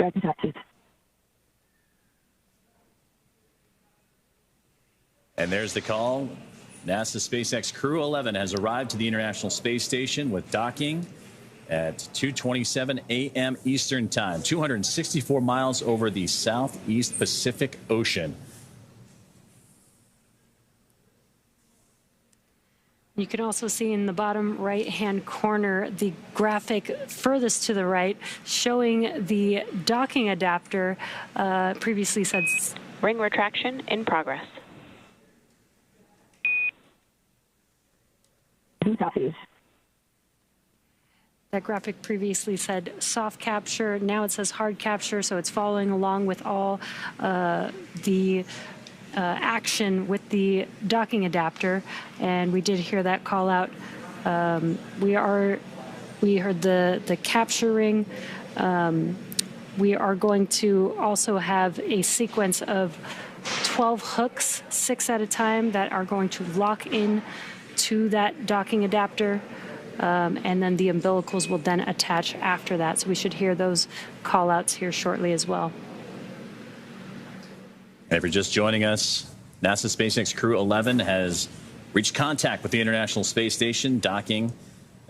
Dragon active. And there's the call. NASA SpaceX Crew 11 has arrived to the International Space Station with docking at 2:27 a.m. Eastern Time, 264 miles over the Southeast Pacific Ocean. You can also see in the bottom right-hand corner the graphic furthest to the right showing the docking adapter. Previously said ring retraction in progress. That graphic previously said soft capture. Now it says hard capture, so it's following along with all the action with the docking adapter. And we did hear that call out. We heard the capturing. We are going to also have a sequence of 12 hooks, 6 at a time, that are going to lock in to that docking adapter. And then the umbilicals will then attach after that. So we should hear those call outs here shortly as well. And if you're just joining us, NASA SpaceX Crew 11 has reached contact with the International Space Station, docking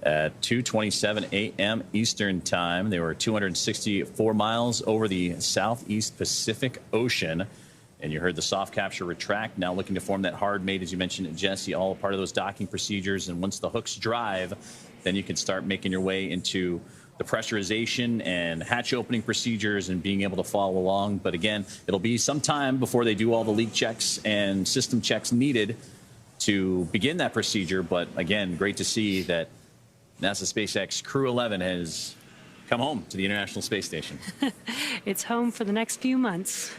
at 2:27 a.m. Eastern Time. They were 264 miles over the Southeast Pacific Ocean. And you heard the soft capture retract, now looking to form that hard mate, as you mentioned, Jesse, all part of those docking procedures. And once the hooks drive, then you can start making your way into the pressurization and hatch opening procedures and being able to follow along. But again, it'll be some time before they do all the leak checks and system checks needed to begin that procedure. But again, great to see that NASA SpaceX Crew 11 has come home to the International Space Station. It's home for the next few months.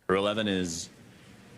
Crew 11 has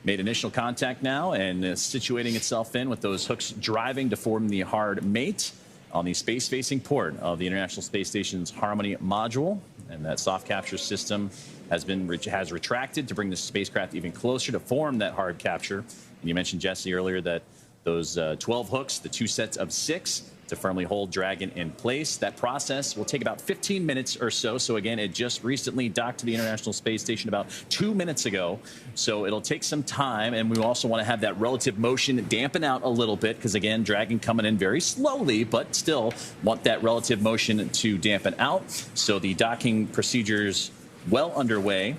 made initial contact now and is situating itself in with those hooks driving to form the hard mate on the space-facing port of the International Space Station's Harmony module. And that soft capture system has retracted to bring the spacecraft even closer to form that hard capture. And you mentioned, Jesse, earlier that those 12 hooks, the 2 sets of 6, to firmly hold Dragon in place. That process will take about 15 minutes or so. So again, it just recently docked to the International Space Station about 2 minutes ago. So it'll take some time. And we also want to have that relative motion dampen out a little bit, because again, Dragon coming in very slowly, but still want that relative motion to dampen out. So the docking procedures well underway.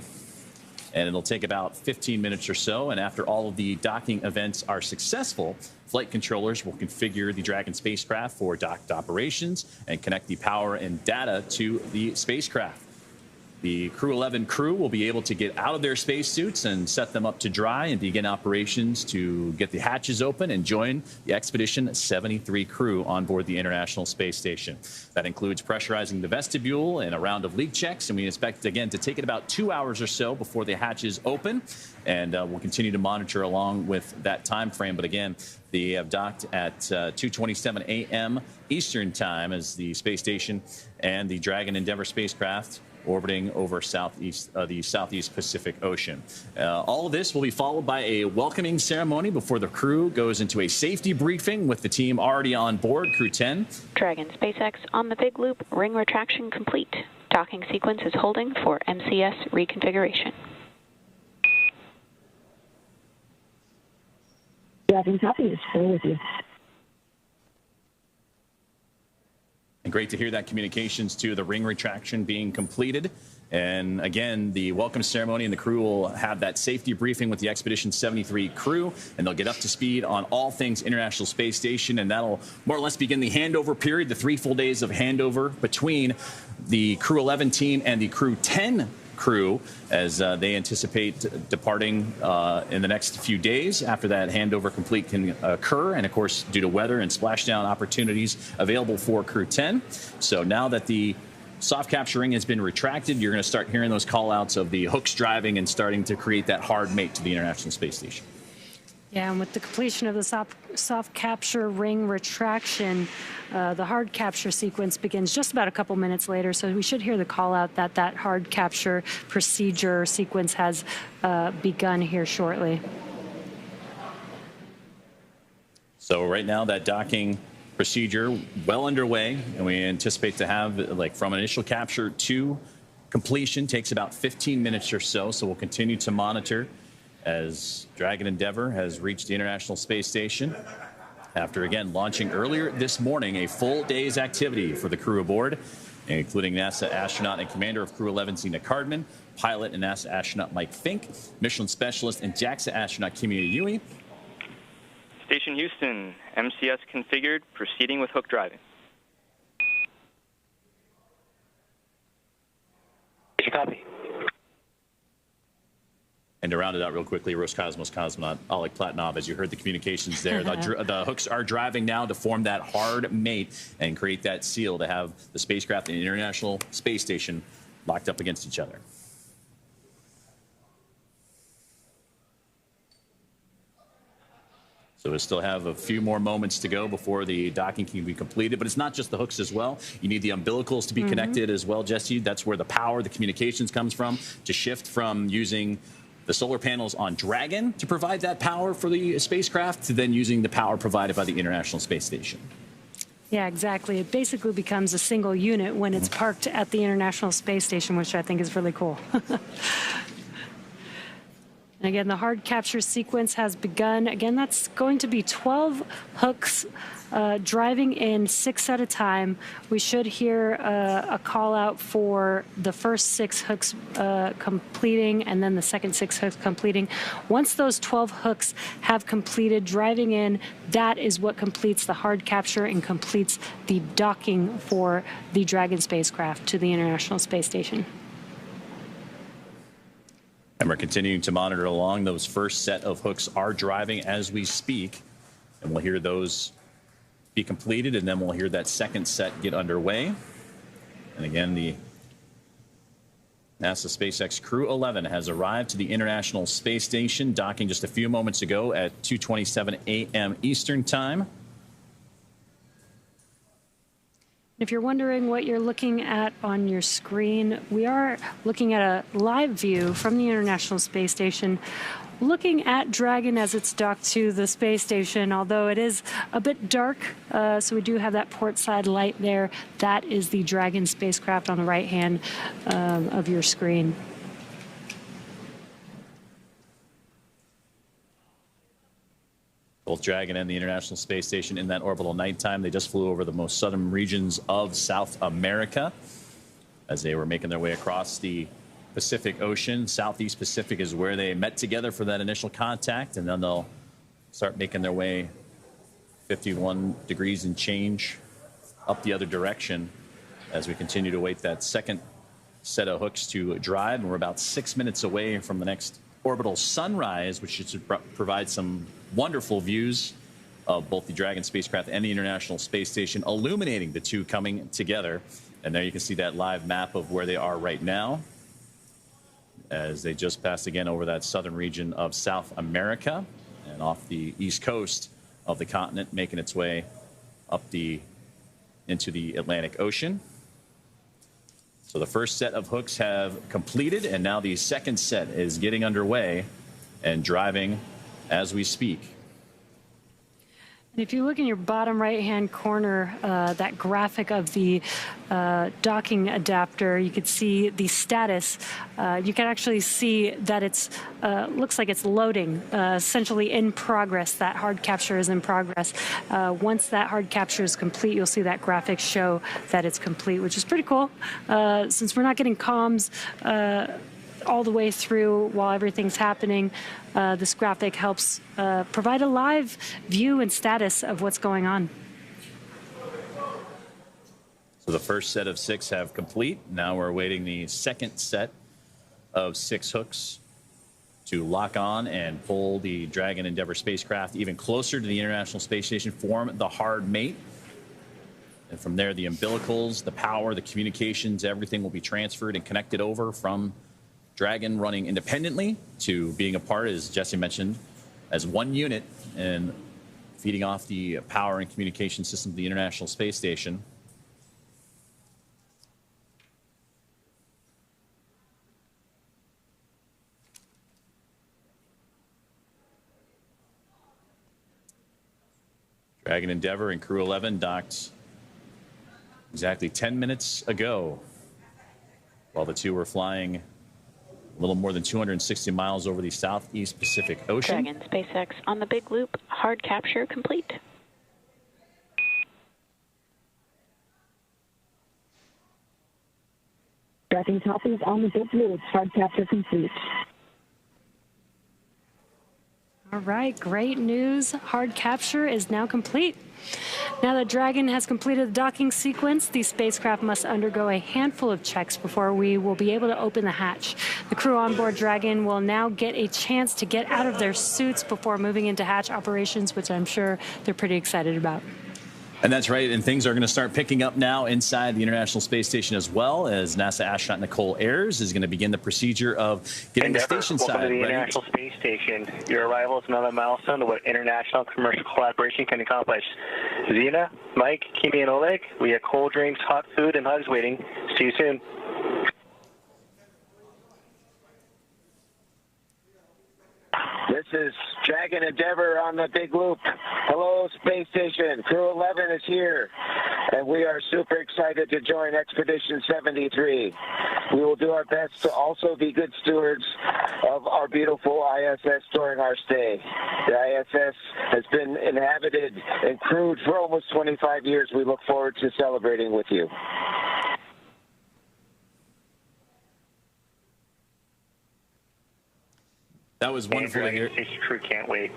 And it'll take about 15 minutes or so. And after all of the docking events are successful, flight controllers will configure the Dragon spacecraft for docked operations and connect the power and data to the spacecraft. The Crew 11 crew will be able to get out of their spacesuits and set them up to dry and begin operations to get the hatches open and join the Expedition 73 crew on board the International Space Station. That includes pressurizing the vestibule and a round of leak checks, and we expect, again, to take it about 2 hours or so before the hatches open, and we'll continue to monitor along with that time frame. But again, they have docked at 2:27 a.m. Eastern Time as the space station and the Dragon Endeavour spacecraft orbiting over the Southeast Pacific Ocean. All of this will be followed by a welcoming ceremony before the crew goes into a safety briefing with the team already on board, Crew 10. Dragon SpaceX on the big loop, ring retraction complete. Docking sequence is holding for MCS reconfiguration. Dragon copy is full with you. And great to hear that communications to the ring retraction being completed. And again, the welcome ceremony, and the crew will have that safety briefing with the Expedition 73 crew, and they'll get up to speed on all things International Space Station, and that'll more or less begin the handover period, the 3 full days of handover between the Crew 11 team and the Crew 10 crew, as they anticipate departing in the next few days after that handover complete can occur, and of course due to weather and splashdown opportunities available for Crew 10. So now that the soft capturing has been retracted, you're going to start hearing those call outs of the hooks driving and starting to create that hard mate to the International Space Station. Yeah, and with the completion of the soft capture ring retraction, the hard capture sequence begins just about a couple minutes later. So we should hear the call out that that hard capture procedure sequence has begun here shortly. So right now that docking procedure well underway, and we anticipate to have, like, from initial capture to completion takes about 15 minutes or so. So we'll continue to monitor as Dragon Endeavour has reached the International Space Station after, again, launching earlier this morning a full day's activity for the crew aboard, including NASA astronaut and commander of Crew 11, Zena Cardman, pilot and NASA astronaut Mike Fink, Michelin specialist and JAXA astronaut Kimi Yui. Station Houston, MCS configured, proceeding with hook driving. Copy. And to round it out real quickly, Roscosmos cosmonaut Oleg Platonov, as you heard the communications there, the hooks are driving now to form that hard mate and create that seal to have the spacecraft and the International Space Station locked up against each other. So we still have a few more moments to go before the docking can be completed. But it's not just the hooks as well. You need the umbilicals to be connected as well, Jesse. That's where the power, the communications comes from, to shift from using the solar panels on Dragon to provide that power for the spacecraft to then using the power provided by the International Space Station. Yeah, exactly. It basically becomes a single unit when it's parked at the International Space Station, which I think is really cool. And again, the hard capture sequence has begun. Again, that's going to be 12 hooks driving in 6 at a time. We should hear a call out for the first 6 hooks completing and then the second 6 hooks completing. Once those 12 hooks have completed driving in, that is what completes the hard capture and completes the docking for the Dragon spacecraft to the International Space Station. And we're continuing to monitor along. Those first set of hooks are driving as we speak. And we'll hear those be completed, and then we'll hear that second set get underway. And again, the NASA SpaceX Crew 11 has arrived to the International Space Station, docking just a few moments ago at 2:27 a.m. Eastern Time. If you're wondering what you're looking at on your screen, we are looking at a live view from the International Space Station, looking at Dragon as it's docked to the space station, although it is a bit dark, so we do have that port side light there. That is the Dragon spacecraft on the right hand of your screen. Both Dragon and the International Space Station in that orbital nighttime. They just flew over the most southern regions of South America as they were making their way across the Pacific Ocean. Southeast Pacific is where they met together for that initial contact, and then they'll start making their way 51 degrees and change up the other direction as we continue to wait that second set of hooks to drive. And we're about 6 minutes away from the next orbital sunrise, which should provide some wonderful views of both the Dragon spacecraft and the International Space Station, illuminating the two coming together. And there you can see that live map of where they are right now as they just passed again over that southern region of South America and off the east coast of the continent, making its way up into the Atlantic Ocean. So the first set of hooks have completed, and now the second set is getting underway and driving as we speak. If you look in your bottom right-hand corner, that graphic of the docking adapter, you could see the status. You can actually see that it's looks like it's loading, essentially in progress. That hard capture is in progress. Once that hard capture is complete, you'll see that graphic show that it's complete, which is pretty cool. Since we're not getting comms all the way through while everything's happening, this graphic helps provide a live view and status of what's going on. So the first set of 6 have complete. Now we're awaiting the second set of 6 hooks to lock on and pull the Dragon Endeavour spacecraft even closer to the International Space Station, form the hard mate. And from there, the umbilicals, the power, the communications, everything will be transferred and connected over from Dragon running independently to being a part, as Jesse mentioned, as one unit and feeding off the power and communication system of the International Space Station. Dragon Endeavour and Crew 11 docked exactly 10 minutes ago while the two were flying a little more than 260 miles over the Southeast Pacific Ocean. Dragon SpaceX on the big loop, hard capture complete. Dragon copies on the big loop, hard capture complete. All right, great news. Hard capture is now complete. Now that Dragon has completed the docking sequence, the spacecraft must undergo a handful of checks before we will be able to open the hatch. The crew on board Dragon will now get a chance to get out of their suits before moving into hatch operations, which I'm sure they're pretty excited about. And that's right, and things are going to start picking up now inside the International Space Station as well, as NASA astronaut Nicole Ayers is going to begin the procedure of getting the station side welcome to the ready. International Space Station. Your arrival is another milestone to what international commercial collaboration can accomplish. Zena, Mike, Kimi, and Oleg, we have cold drinks, hot food, and hugs waiting. See you soon. This is Dragon Endeavour on the big loop. Hello, Space Station. Crew 11 is here, and we are super excited to join Expedition 73. We will do our best to also be good stewards of our beautiful ISS during our stay. The ISS has been inhabited and crewed for almost 25 years. We look forward to celebrating with you. That was wonderful to hear. Space crew can't wait.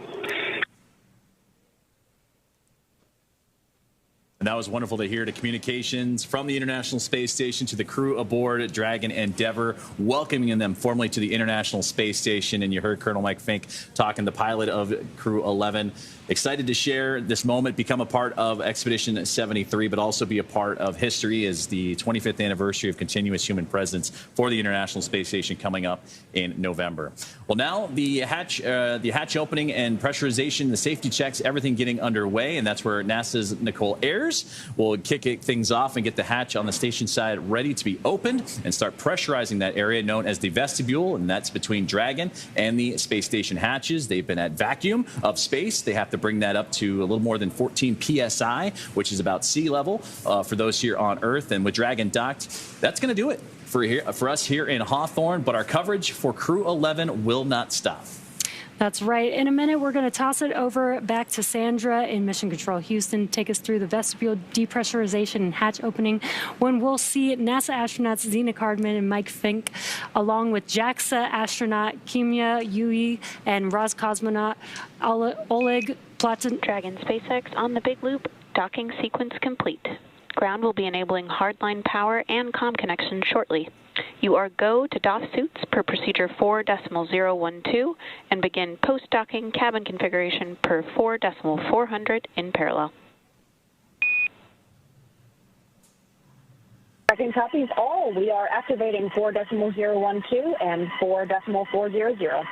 And that was wonderful to hear. To communications from the International Space Station to the crew aboard Dragon Endeavour, welcoming them formally to the International Space Station. And you heard Colonel Mike Fink talking, the pilot of Crew 11. Excited to share this moment, become a part of Expedition 73, but also be a part of history as the 25th anniversary of continuous human presence for the International Space Station coming up in November. Well, now the hatch opening and pressurization, the safety checks, everything getting underway, and that's where NASA's Nicole Ayers will kick things off and get the hatch on the station side ready to be opened and start pressurizing that area known as the vestibule, and that's between Dragon and the space station hatches. They've been at vacuum of space. They have to bring that up to a little more than 14 psi, which is about sea level for those here on Earth. And with Dragon docked, that's going to do it for us here in Hawthorne. But our coverage for Crew 11 will not stop. That's right. In a minute, we're going to toss it over back to Sandra in Mission Control Houston, take us through the vestibule depressurization and hatch opening, when we'll see NASA astronauts Zena Cardman and Mike Fink, along with JAXA astronaut Kimya Yui and Roscosmonaut Oleg Platon. Dragon SpaceX on the big loop, docking sequence complete. Ground will be enabling hardline power and comm connection shortly. You are go to DOF suits per procedure 4.012 and begin post-docking cabin configuration per 4.400 in parallel. Dragon copies all. We are activating 4.012 and 4.400.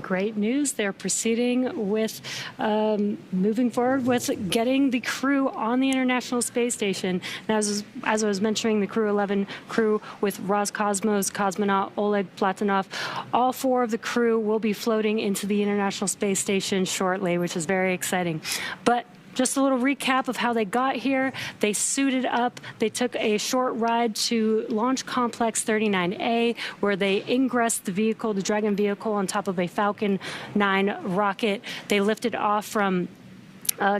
Great news. They're proceeding with moving forward with getting the crew on the International Space Station. And as I was mentioning, the Crew 11 crew with Roscosmos cosmonaut Oleg Platonov, all four of the crew will be floating into the International Space Station shortly, which is very exciting. But just a little recap of how they got here. They suited up. They took a short ride to Launch Complex 39A, where they ingressed the vehicle, the Dragon vehicle, on top of a Falcon 9 rocket. They lifted off from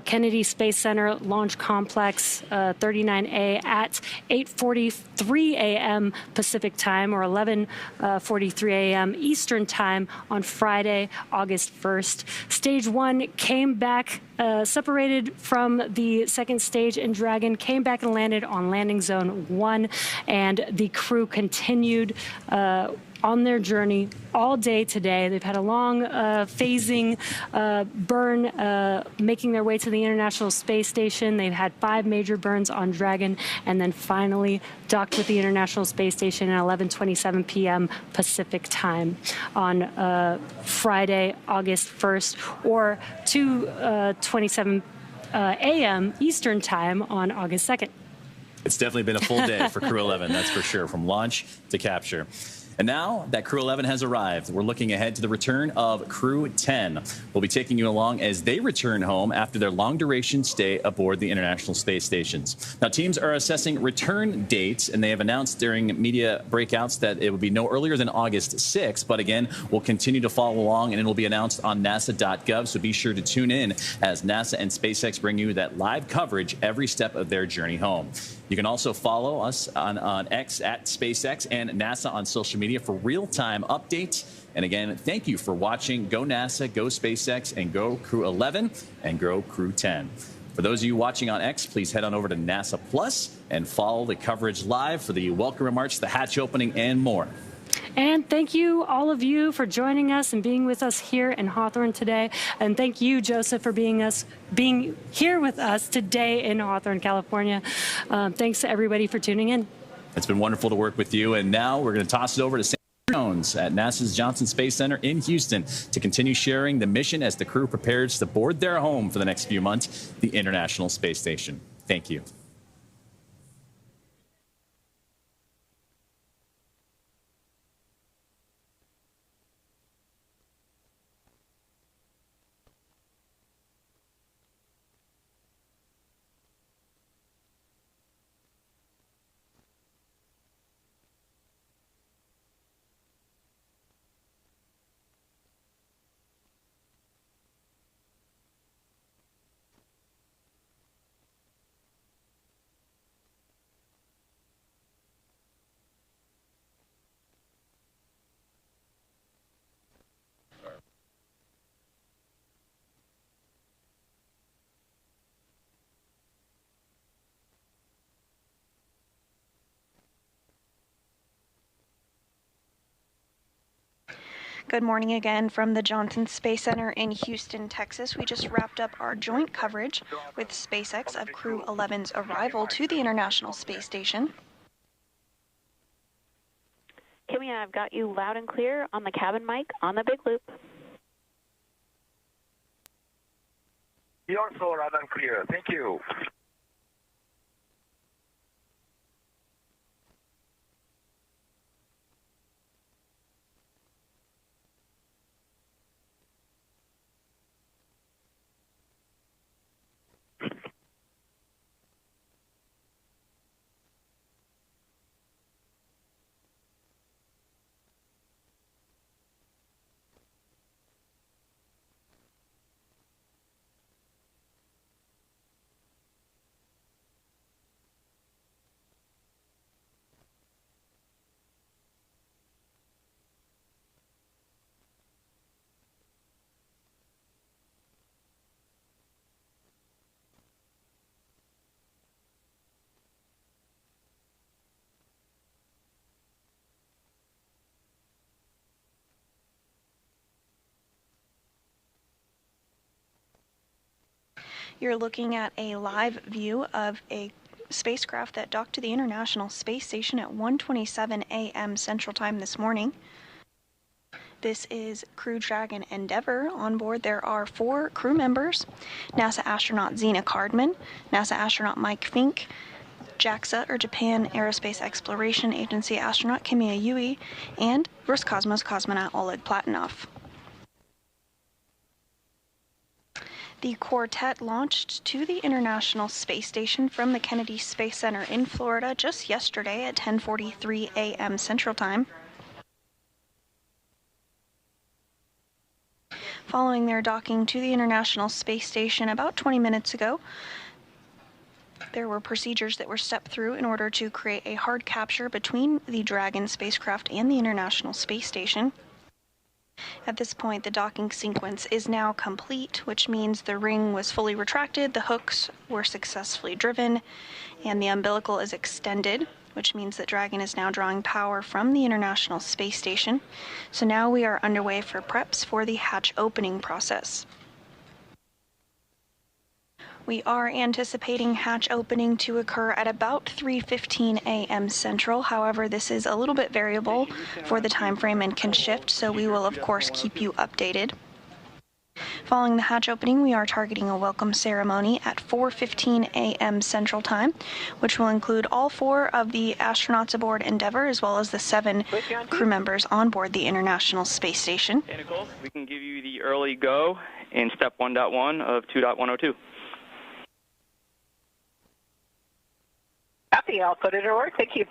Kennedy Space Center Launch Complex 39A at 8:43 a.m. Pacific time, or 11:43 a.m. Eastern time on Friday, August 1st. Stage 1 came back, separated from the second stage in Dragon, came back and landed on landing zone 1, and the crew continued on their journey all day today. They've had a long phasing burn, making their way to the International Space Station. They've had 5 major burns on Dragon, and then finally docked with the International Space Station at 11:27 p.m. Pacific time on Friday, August 1st, or 2:27 a.m. Eastern time on August 2nd. It's definitely been a full day for Crew 11, that's for sure, from launch to capture. And now that Crew 11 has arrived, we're looking ahead to the return of Crew 10. We'll be taking you along as they return home after their long-duration stay aboard the International Space Stations. Now, teams are assessing return dates, and they have announced during media breakouts that it will be no earlier than August 6th. But again, we'll continue to follow along, and it will be announced on NASA.gov, so be sure to tune in as NASA and SpaceX bring you that live coverage every step of their journey home. You can also follow us on X at SpaceX and NASA on social media for real-time updates. And again, thank you for watching. Go NASA, go SpaceX, and go Crew 11 and go Crew 10. For those of you watching on X, please head on over to NASA Plus and follow the coverage live for the welcome remarks, the hatch opening, and more. And thank you, all of you, for joining us and being with us here in Hawthorne today. And thank you, Joseph, for being here with us today in Hawthorne, California. Thanks to everybody for tuning in. It's been wonderful to work with you. And now we're going to toss it over to Sam Jones at NASA's Johnson Space Center in Houston to continue sharing the mission as the crew prepares to board their home for the next few months, the International Space Station. Thank you. Good morning again from the Johnson Space Center in Houston, Texas. We just wrapped up our joint coverage with SpaceX of Crew 11's arrival to the International Space Station. Kimmy, I've got you loud and clear on the cabin mic on the big loop. You're also loud and clear. Thank you. You're looking at a live view of a spacecraft that docked to the International Space Station at 1:27 a.m. Central Time this morning. This is Crew Dragon Endeavour. On board there are 4 crew members: NASA astronaut Zena Cardman, NASA astronaut Mike Fink, JAXA, or Japan Aerospace Exploration Agency astronaut Kimiya Yui, and Roscosmos cosmonaut Oleg Platonov. The quartet launched to the International Space Station from the Kennedy Space Center in Florida just yesterday at 10:43 a.m. Central Time. Following their docking to the International Space Station about 20 minutes ago, there were procedures that were stepped through in order to create a hard capture between the Dragon spacecraft and the International Space Station. At this point, the docking sequence is now complete, which means the ring was fully retracted, the hooks were successfully driven, and the umbilical is extended, which means that Dragon is now drawing power from the International Space Station. So now we are underway for preps for the hatch opening process. We are anticipating hatch opening to occur at about 3:15 a.m. Central. However, this is a little bit variable for the time frame and can shift, so we will of course keep you updated. Following the hatch opening, we are targeting a welcome ceremony at 4:15 a.m. Central Time, which will include all 4 of the astronauts aboard Endeavour, as well as the 7 crew members on board the International Space Station. Hey, Nicole, we can give you the early go in step 1.1 of 2.102. Copy, I'll put it to work. Thank you.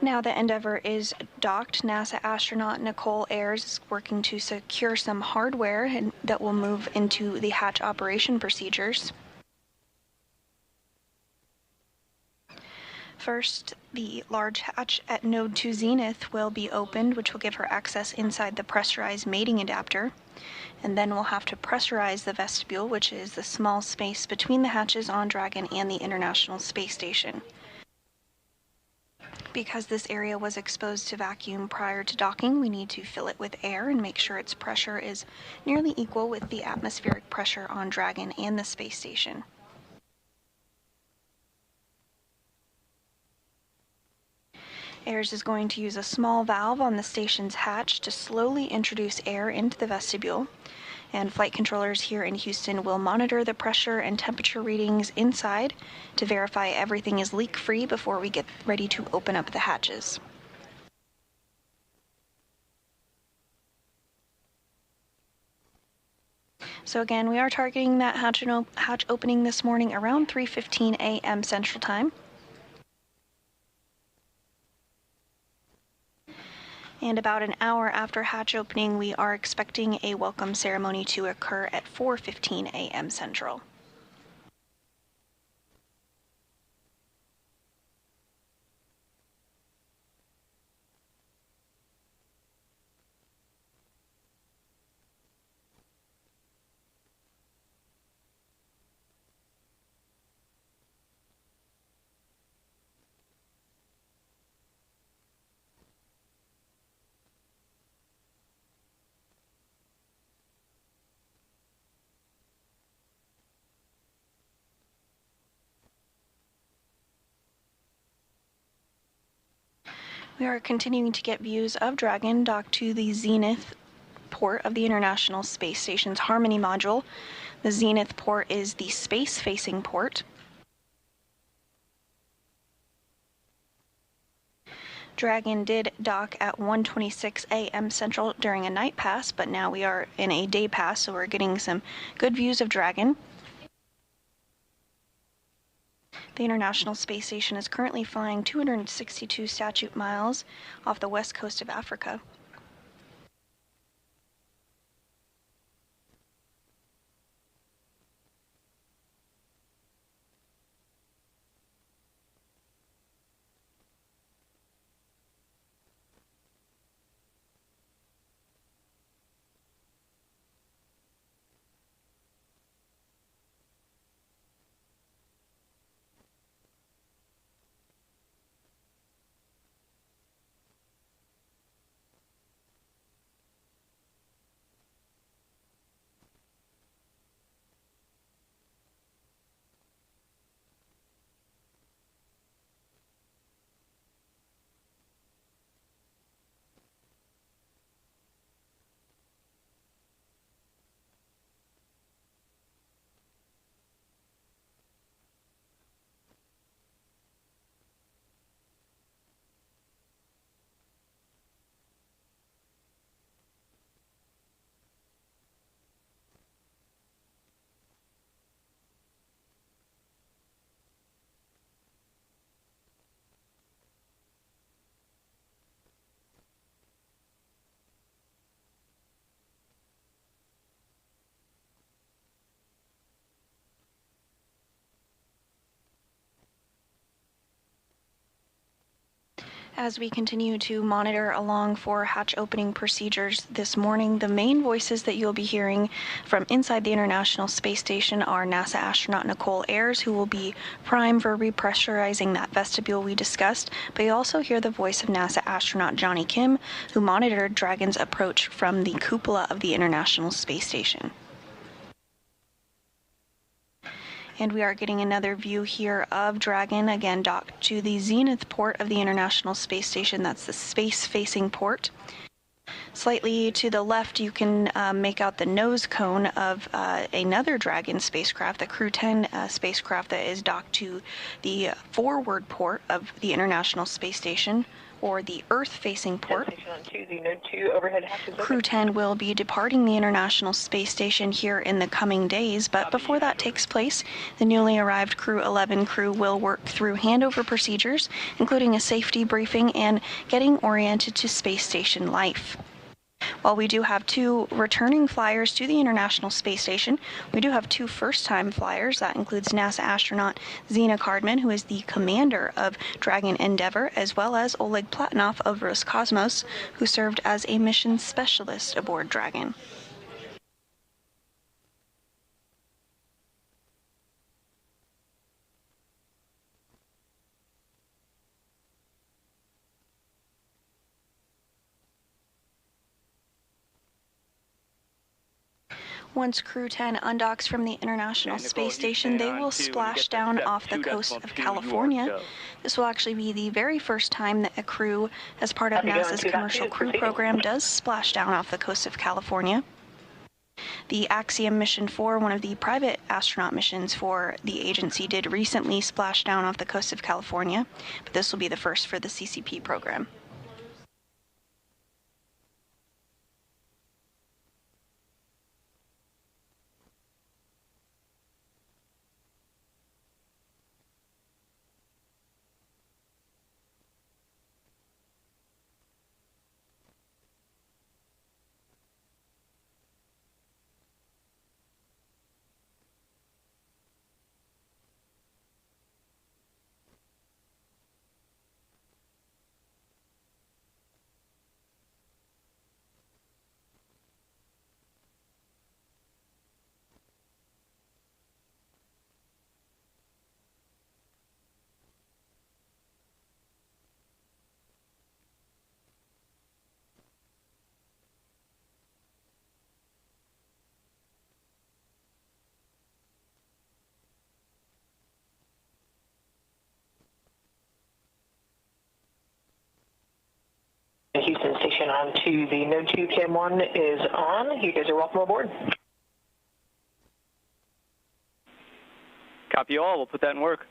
Now that Endeavour is docked, NASA astronaut Nicole Ayers is working to secure some hardware that will move into the hatch operation procedures. First, the large hatch at Node 2 Zenith will be opened, which will give her access inside the pressurized mating adapter. And then we'll have to pressurize the vestibule, which is the small space between the hatches on Dragon and the International Space Station. Because this area was exposed to vacuum prior to docking, we need to fill it with air and make sure its pressure is nearly equal with the atmospheric pressure on Dragon and the space station. Ayers is going to use a small valve on the station's hatch to slowly introduce air into the vestibule, and flight controllers here in Houston will monitor the pressure and temperature readings inside to verify everything is leak-free before we get ready to open up the hatches. So again, we are targeting that hatch opening this morning around 3:15 a.m. Central Time. And about an hour after hatch opening, we are expecting a welcome ceremony to occur at 4:15 a.m. Central. We are continuing to get views of Dragon docked to the Zenith port of the International Space Station's Harmony module. The Zenith port is the space-facing port. Dragon did dock at 1:26 a.m. Central during a night pass, but now we are in a day pass, so we're getting some good views of Dragon. The International Space Station is currently flying 262 statute miles off the west coast of Africa. As we continue to monitor along for hatch opening procedures this morning, the main voices that you'll be hearing from inside the International Space Station are NASA astronaut Nicole Ayers, who will be prime for repressurizing that vestibule we discussed, but you also hear the voice of NASA astronaut Johnny Kim, who monitored Dragon's approach from the cupola of the International Space Station. And we are getting another view here of Dragon, again docked to the zenith port of the International Space Station. That's the space-facing port. Slightly to the left, you can make out the nose cone of another Dragon spacecraft, the Crew 10 spacecraft that is docked to the forward port of the International Space Station, or the Earth-facing port. Crew 10 will be departing the International Space Station here in the coming days, but before that takes place, the newly arrived Crew 11 crew will work through handover procedures, including a safety briefing and getting oriented to space station life. While we do have 2 returning flyers to the International Space Station, we do have 2 first-time flyers. That includes NASA astronaut Zena Cardman, who is the commander of Dragon Endeavour, as well as Oleg Platonov of Roscosmos, who served as a mission specialist aboard Dragon. Once Crew 10 undocks from the International Space Station, they will splash down off the coast of California. This will actually be the very first time that a crew, as part of NASA's Commercial Crew Program, does splash down off the coast of California. The Axiom Mission 4, one of the private astronaut missions for the agency, did recently splash down off the coast of California, but this will be the first for the CCP program. Houston Station on to the Node 2 Cam 1 is on. You guys are welcome aboard. Copy all. We'll put that in work.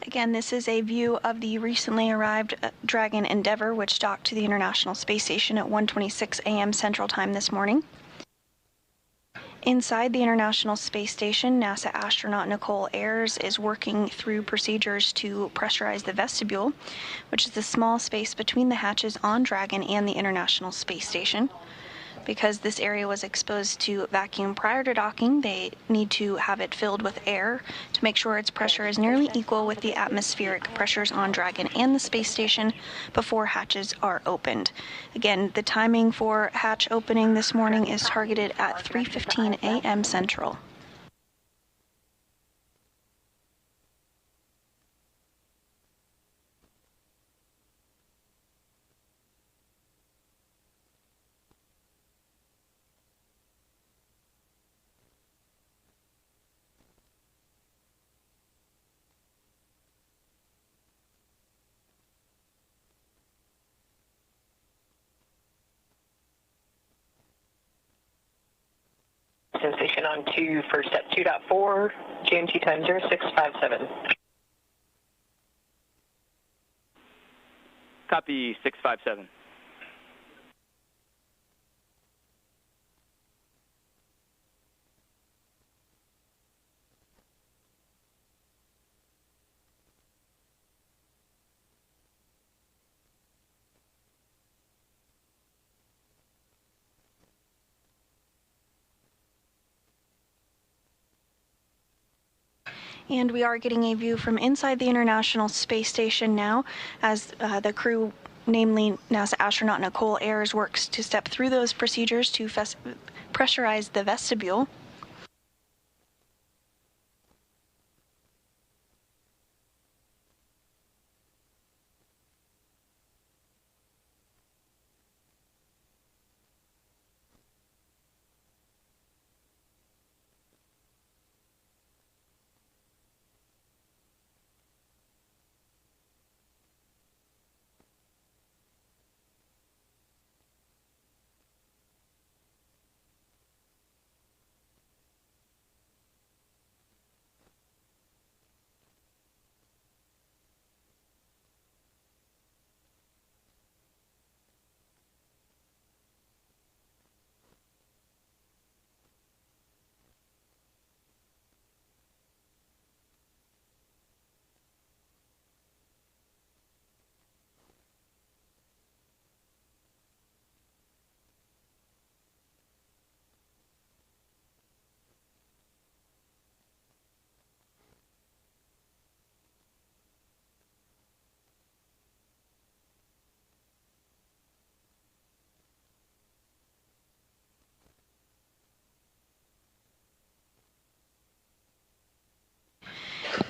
Again, this is a view of the recently arrived Dragon Endeavour, which docked to the International Space Station at 1:26 a.m. Central Time this morning. Inside the International Space Station, NASA astronaut Nicole Ayers is working through procedures to pressurize the vestibule, which is the small space between the hatches on Dragon and the International Space Station. Because this area was exposed to vacuum prior to docking, they need to have it filled with air to make sure its pressure is nearly equal with the atmospheric pressures on Dragon and the space station before hatches are opened. Again, the timing for hatch opening this morning is targeted at 3:15 a.m. Central. station on 2 for step 2.4, GMT time 0657. Copy 657. And we are getting a view from inside the International Space Station now as the crew, namely NASA astronaut Nicole Ayers, works to step through those procedures to pressurize the vestibule.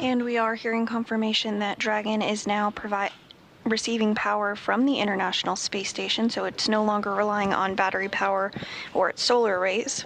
And we are hearing confirmation that Dragon is now receiving power from the International Space Station, so it's no longer relying on battery power or its solar arrays.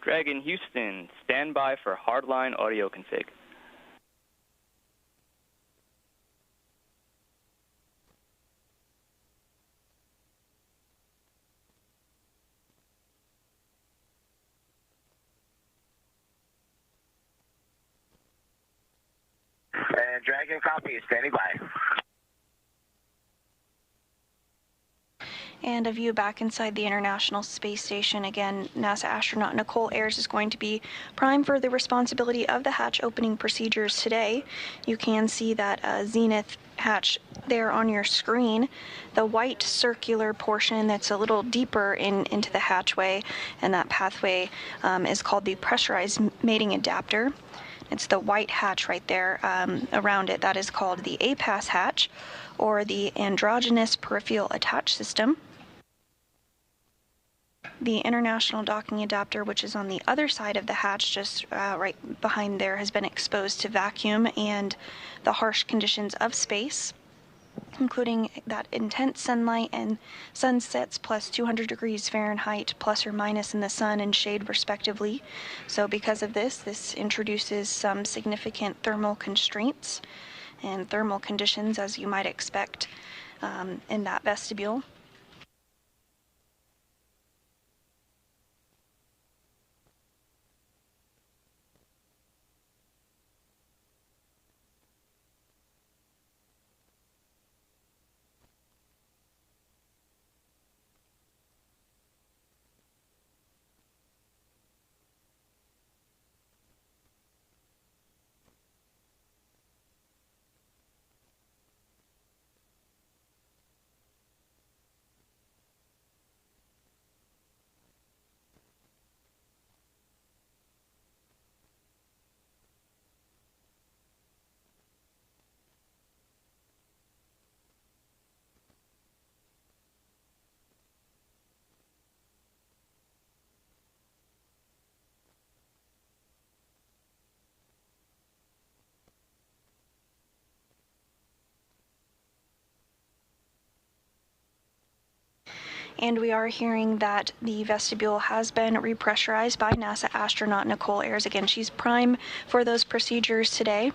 Dragon Houston, stand by for hardline audio config. And Dragon copy, standing by. And a view back inside the International Space Station. Again, NASA astronaut Nicole Ayers is going to be prime for the responsibility of the hatch opening procedures today. You can see that zenith hatch there on your screen. The white circular portion that's a little deeper into the hatchway, and that pathway is called the pressurized mating adapter. It's the white hatch right there around it. That is called the APAS hatch, or the androgynous peripheral attach system. The international docking adapter, which is on the other side of the hatch, just right behind there, has been exposed to vacuum and the harsh conditions of space, including that intense sunlight and sunsets plus 200 degrees Fahrenheit plus or minus in the sun and shade respectively. So because of this introduces some significant thermal constraints and thermal conditions, as you might expect in that vestibule. 「Dragon ヒューストン、スタンバイ for hardline audio config」 Dragon Houston, stand by for hardline audio config. 。And we are hearing that the vestibule has been repressurized by NASA astronaut Nicole Ayers. Again, she's prime for those procedures today.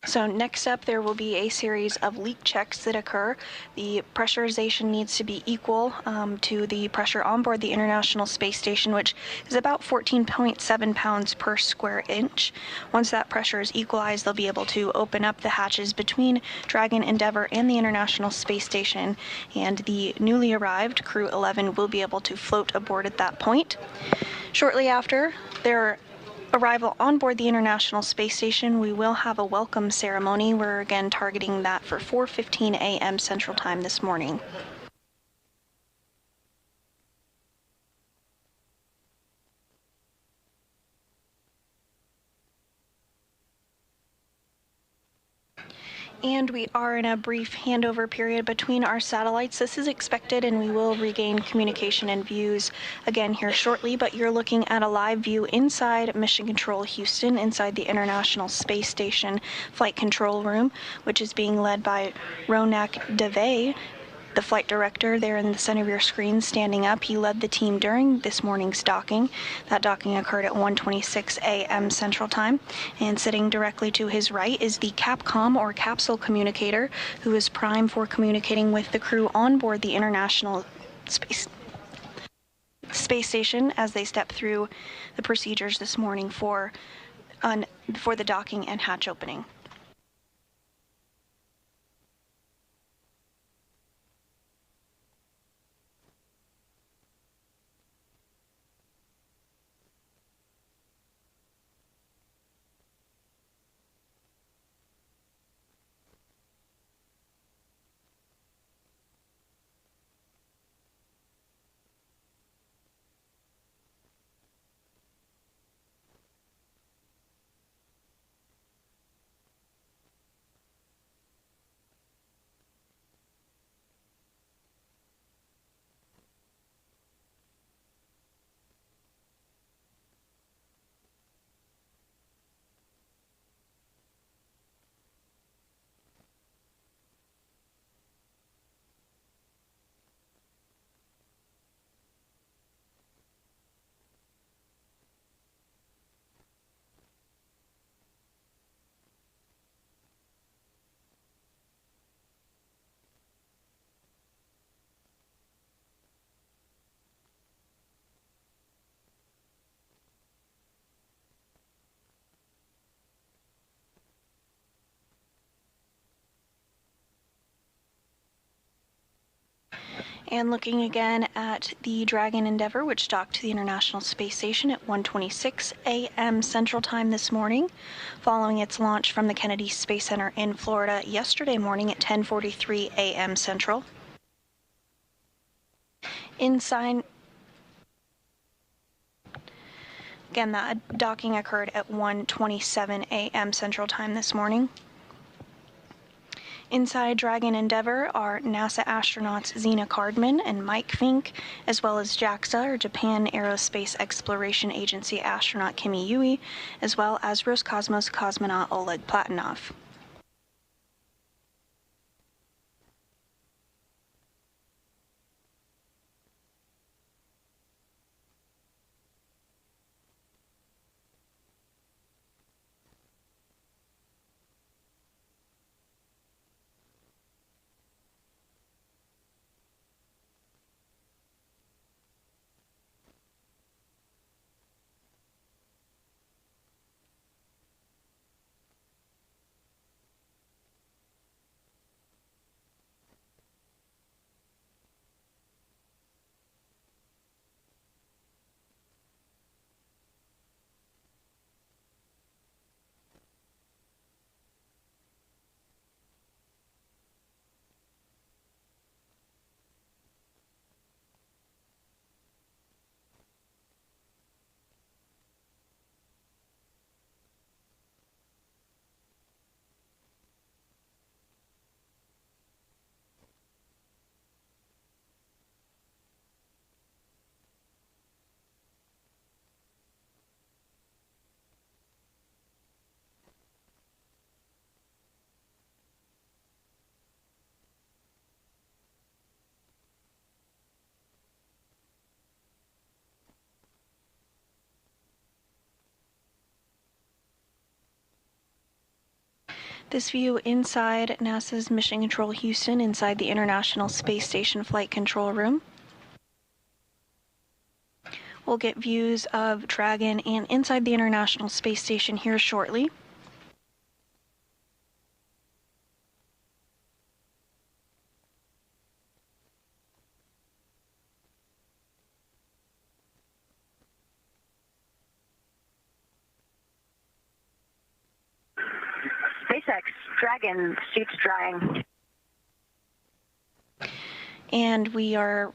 So next up, there will be a series of leak checks that occur. The pressurization needs to be equal to the pressure on board the International Space Station, which is about 14.7 pounds per square inch. Once that pressure is equalized, they'll be able to open up the hatches between Dragon Endeavour and the International Space Station, and the newly arrived Crew 11 will be able to float aboard at that point. Shortly after their arrival on board the International Space Station, we will have a welcome ceremony. We're again targeting that for 4:15 a.m. Central Time this morning. And we are in a brief handover period between our satellites. This is expected, and we will regain communication and views again here shortly, but you're looking at a live view inside Mission Control Houston, inside the International Space Station Flight Control Room, which is being led by Ronak Dave, the flight director there in the center of your screen standing up. He led the team during this morning's docking. That docking occurred at 1:26 a.m. Central Time. And sitting directly to his right is the Capcom, or capsule communicator, who is prime for communicating with the crew on board the International Space Station as they step through the procedures this morning for the docking and hatch opening. And looking again at the Dragon Endeavour, which docked to the International Space Station at 1:26 a.m. Central Time this morning, following its launch from the Kennedy Space Center in Florida yesterday morning at 10:43 a.m. Central. Inside, again, that docking occurred at 1:27 a.m. Central Time this morning. Inside Dragon Endeavour are NASA astronauts Zena Cardman and Mike Fink, as well as JAXA, or Japan Aerospace Exploration Agency astronaut Kimi Yui, as well as Roscosmos cosmonaut Oleg Platonov. This view inside NASA's Mission Control Houston, inside the International Space Station Flight Control Room. We'll get views of Dragon and inside the International Space Station here shortly. SpaceX Dragon suits drying. And we are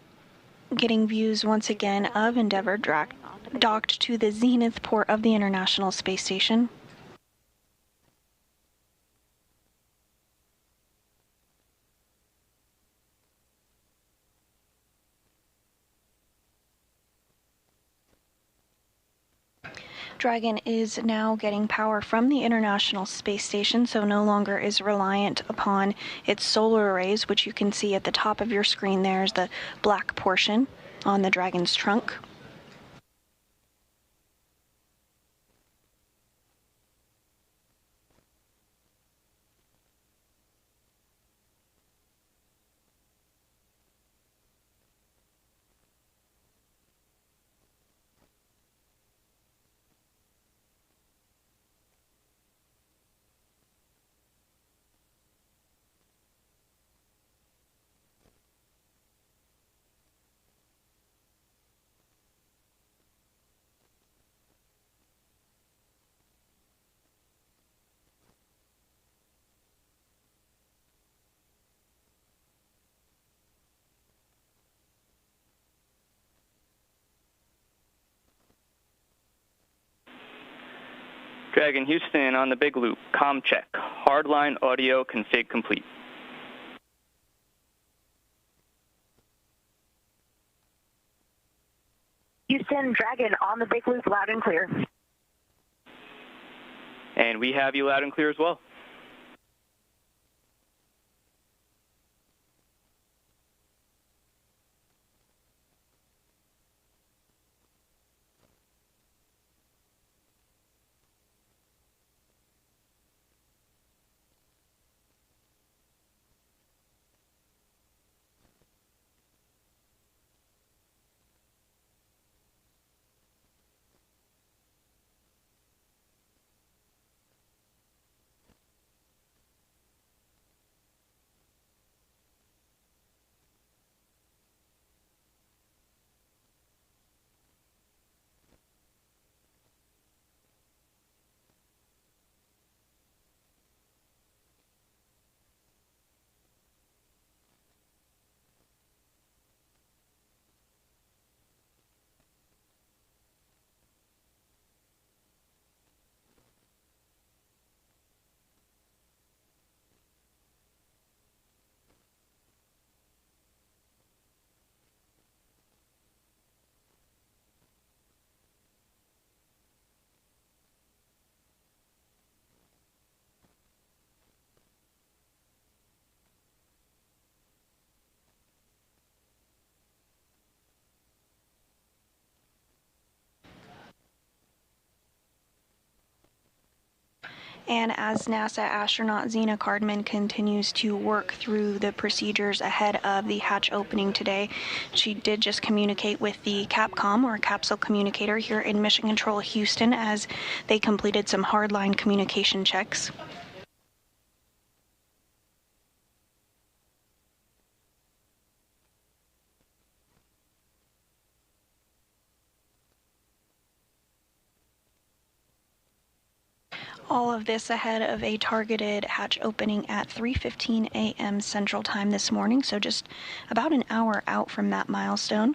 getting views once again of Endeavour docked to the zenith port of the International Space Station. Dragon is now getting power from the International Space Station, so no longer is reliant upon its solar arrays, which you can see at the top of your screen. There's the black portion on the Dragon's trunk. Dragon Houston on the big loop. Comm check. Hardline audio config complete. Houston Dragon on the big loop, loud and clear. And we have you loud and clear as well. And as NASA astronaut Zena Cardman continues to work through the procedures ahead of the hatch opening today, she did just communicate with the CAPCOM, or capsule communicator, here in Mission Control Houston as they completed some hardline communication checks. All of this ahead of a targeted hatch opening at 3:15 a.m. Central Time this morning, so just about an hour out from that milestone.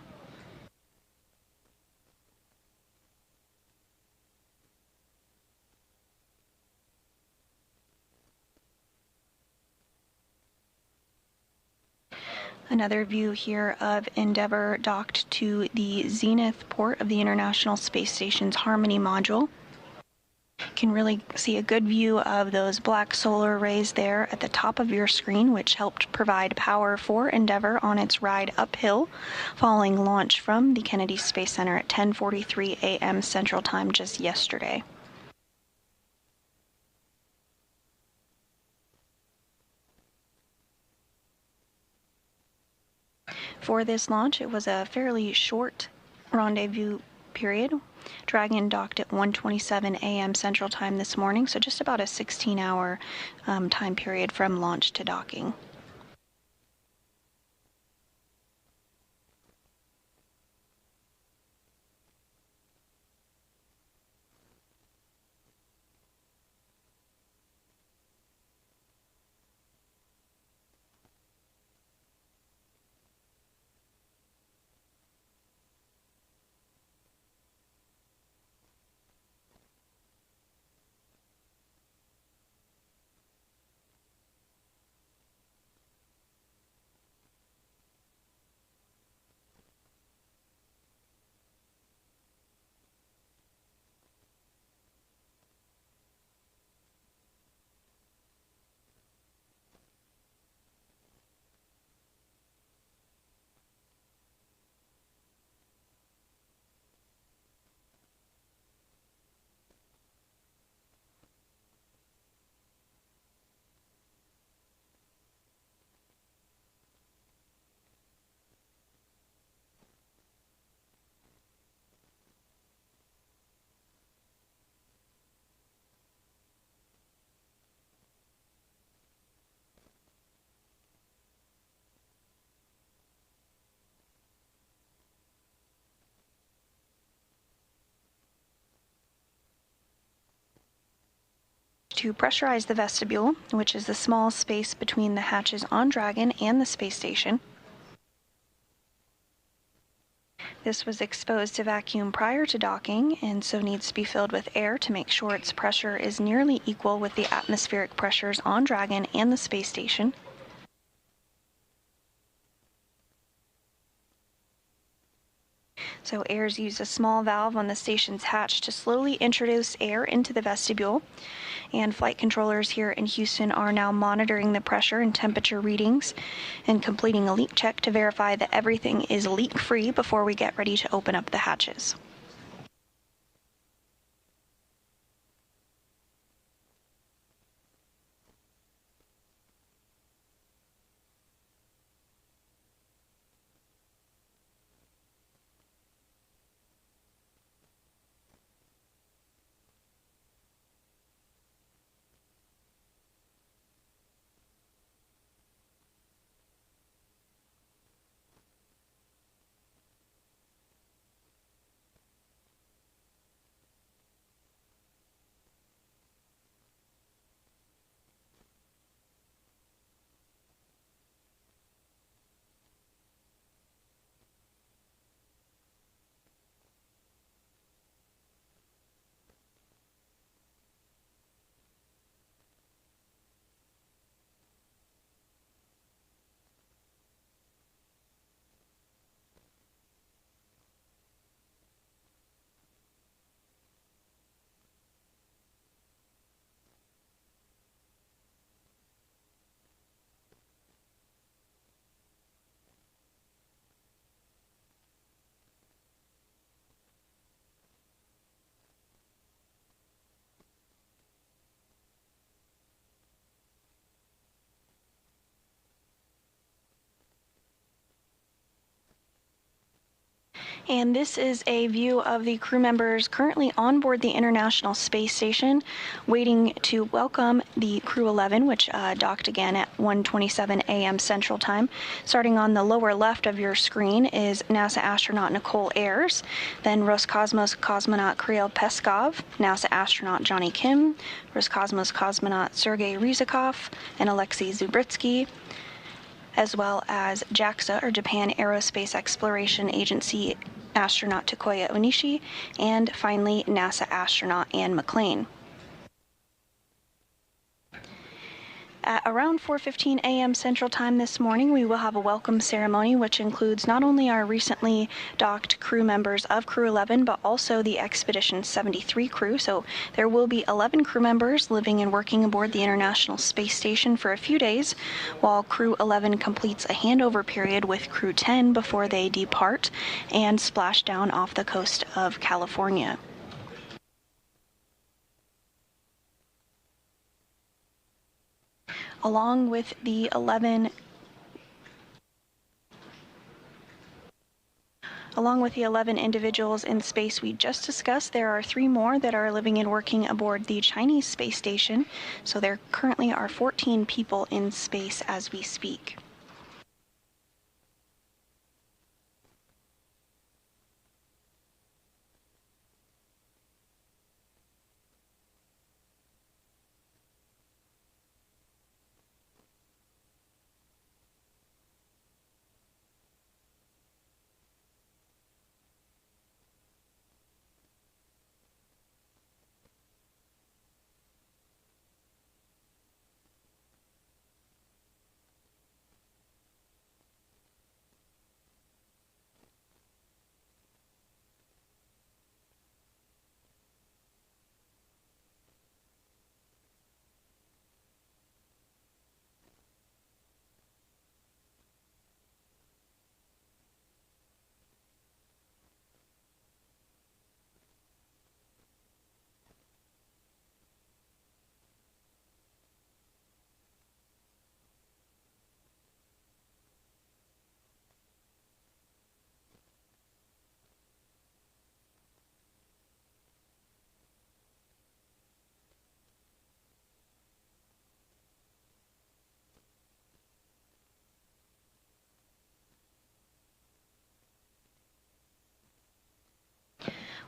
Another view here of Endeavour docked to the zenith port of the International Space Station's Harmony module. Can really see a good view of those black solar arrays there at the top of your screen, which helped provide power for Endeavour on its ride uphill following launch from the Kennedy Space Center at 10:43 a.m. Central Time just yesterday. For this launch, it was a fairly short rendezvous period. Dragon docked at 1:27 a.m. Central Time this morning, so just about a 16-hour time period from launch to docking. To pressurize the vestibule, which is the small space between the hatches on Dragon and the space station. This was exposed to vacuum prior to docking and so needs to be filled with air to make sure its pressure is nearly equal with the atmospheric pressures on Dragon and the space station. So airs use a small valve on the station's hatch to slowly introduce air into the vestibule, and flight controllers here in Houston are now monitoring the pressure and temperature readings and completing a leak check to verify that everything is leak-free before we get ready to open up the hatches. And this is a view of the crew members currently on board the International Space Station, waiting to welcome the Crew 11, which docked again at 1:27 a.m. Central Time. Starting on the lower left of your screen is NASA astronaut Nicole Ayers, then Roscosmos cosmonaut Kirill Peskov, NASA astronaut Johnny Kim, Roscosmos cosmonaut Sergei Ryzhikov, and Alexei Zubritsky, as well as JAXA, or Japan Aerospace Exploration Agency astronaut Takuya Onishi, and finally NASA astronaut Anne McLean. At around 4:15 a.m. Central Time this morning, we will have a welcome ceremony, which includes not only our recently docked crew members of Crew 11, but also the Expedition 73 crew. So there will be 11 crew members living and working aboard the International Space Station for a few days, while Crew 11 completes a handover period with Crew 10 before they depart and splash down off the coast of California. Along with the 11 Along with the 11 individuals in space we just discussed, there are 3 more that are living and working aboard the Chinese space station. So there currently are 14 people in space as we speak.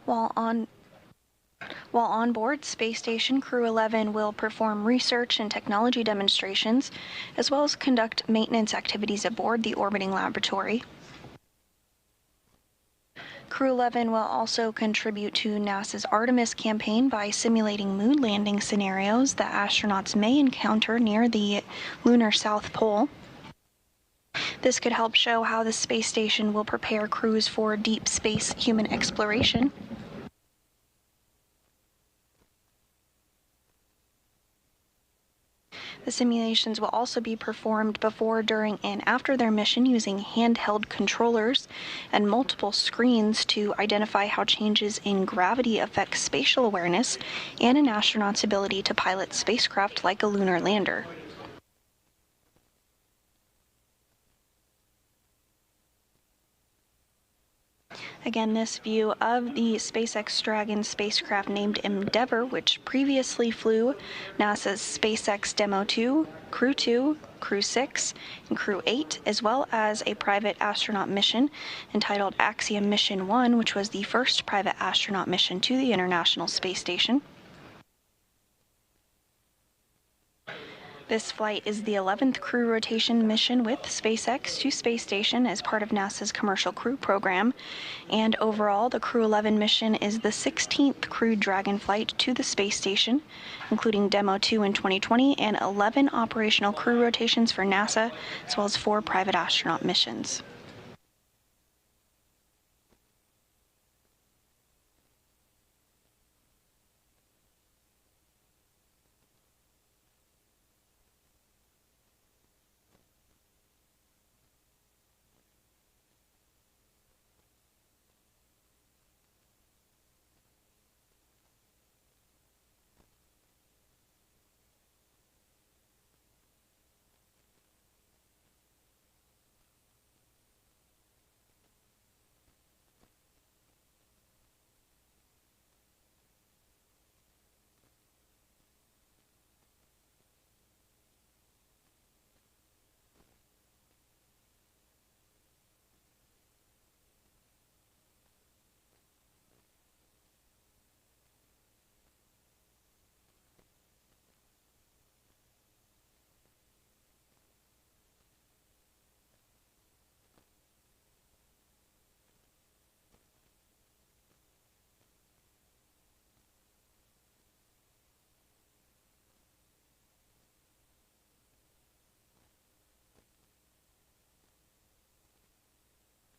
While on board Space Station, Crew 11 will perform research and technology demonstrations, as well as conduct maintenance activities aboard the orbiting laboratory. Crew 11 will also contribute to NASA's Artemis campaign by simulating moon landing scenarios that astronauts may encounter near the lunar South Pole. This could help show how the space station will prepare crews for deep space human exploration. The simulations will also be performed before, during, and after their mission using handheld controllers and multiple screens to identify how changes in gravity affect spatial awareness and an astronaut's ability to pilot spacecraft like a lunar lander. Again, this view of the SpaceX Dragon spacecraft named Endeavour, which previously flew NASA's SpaceX Demo 2, Crew 2, Crew 6, and Crew 8, as well as a private astronaut mission entitled Axiom Mission 1, which was the first private astronaut mission to the International Space Station. This flight is the 11th crew rotation mission with SpaceX to Space Station as part of NASA's Commercial Crew Program, and overall the Crew 11 mission is the 16th crewed Dragon flight to the Space Station, including Demo 2 in 2020 and 11 operational crew rotations for NASA, as well as 4 private astronaut missions.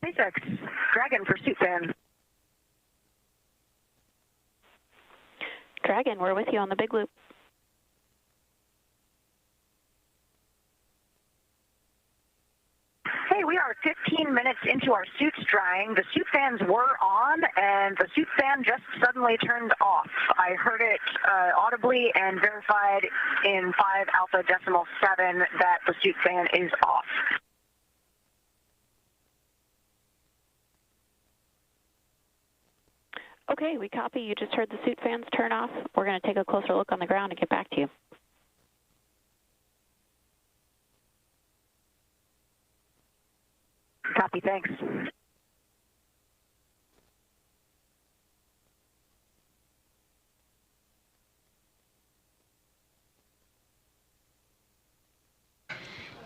SpaceX Dragon pursuit fan. Dragon, we're with you on the big loop. Hey, we are 15 minutes into our suits drying. The suit fans were on, and the suit fan just suddenly turned off. I heard it audibly and verified in 5 alpha decimal 7 that the suit fan is off. Okay, we copy. You just heard the suit fans turn off. We're going to take a closer look on the ground and get back to you. Copy, thanks.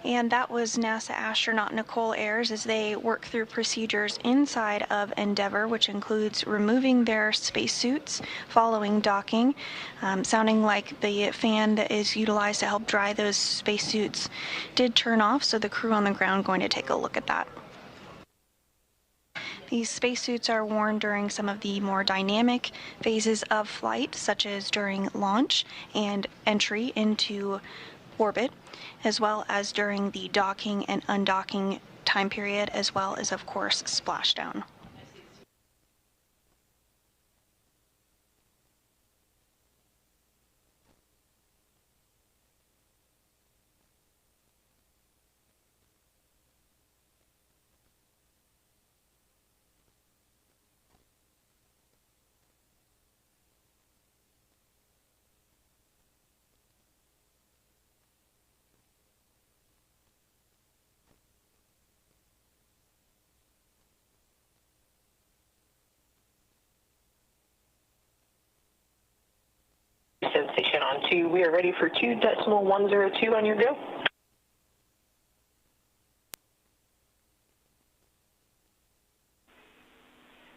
And that was NASA astronaut Nicole Ayers as they work through procedures inside of Endeavour, which includes removing their spacesuits following docking, sounding like the fan that is utilized to help dry those spacesuits did turn off, so the crew on the ground going to take a look at that. These spacesuits are worn during some of the more dynamic phases of flight, such as during launch and entry into orbit, as well as during the docking and undocking time period, as well as, of course, splashdown. Station on 2. We are ready for 2.102 on your go.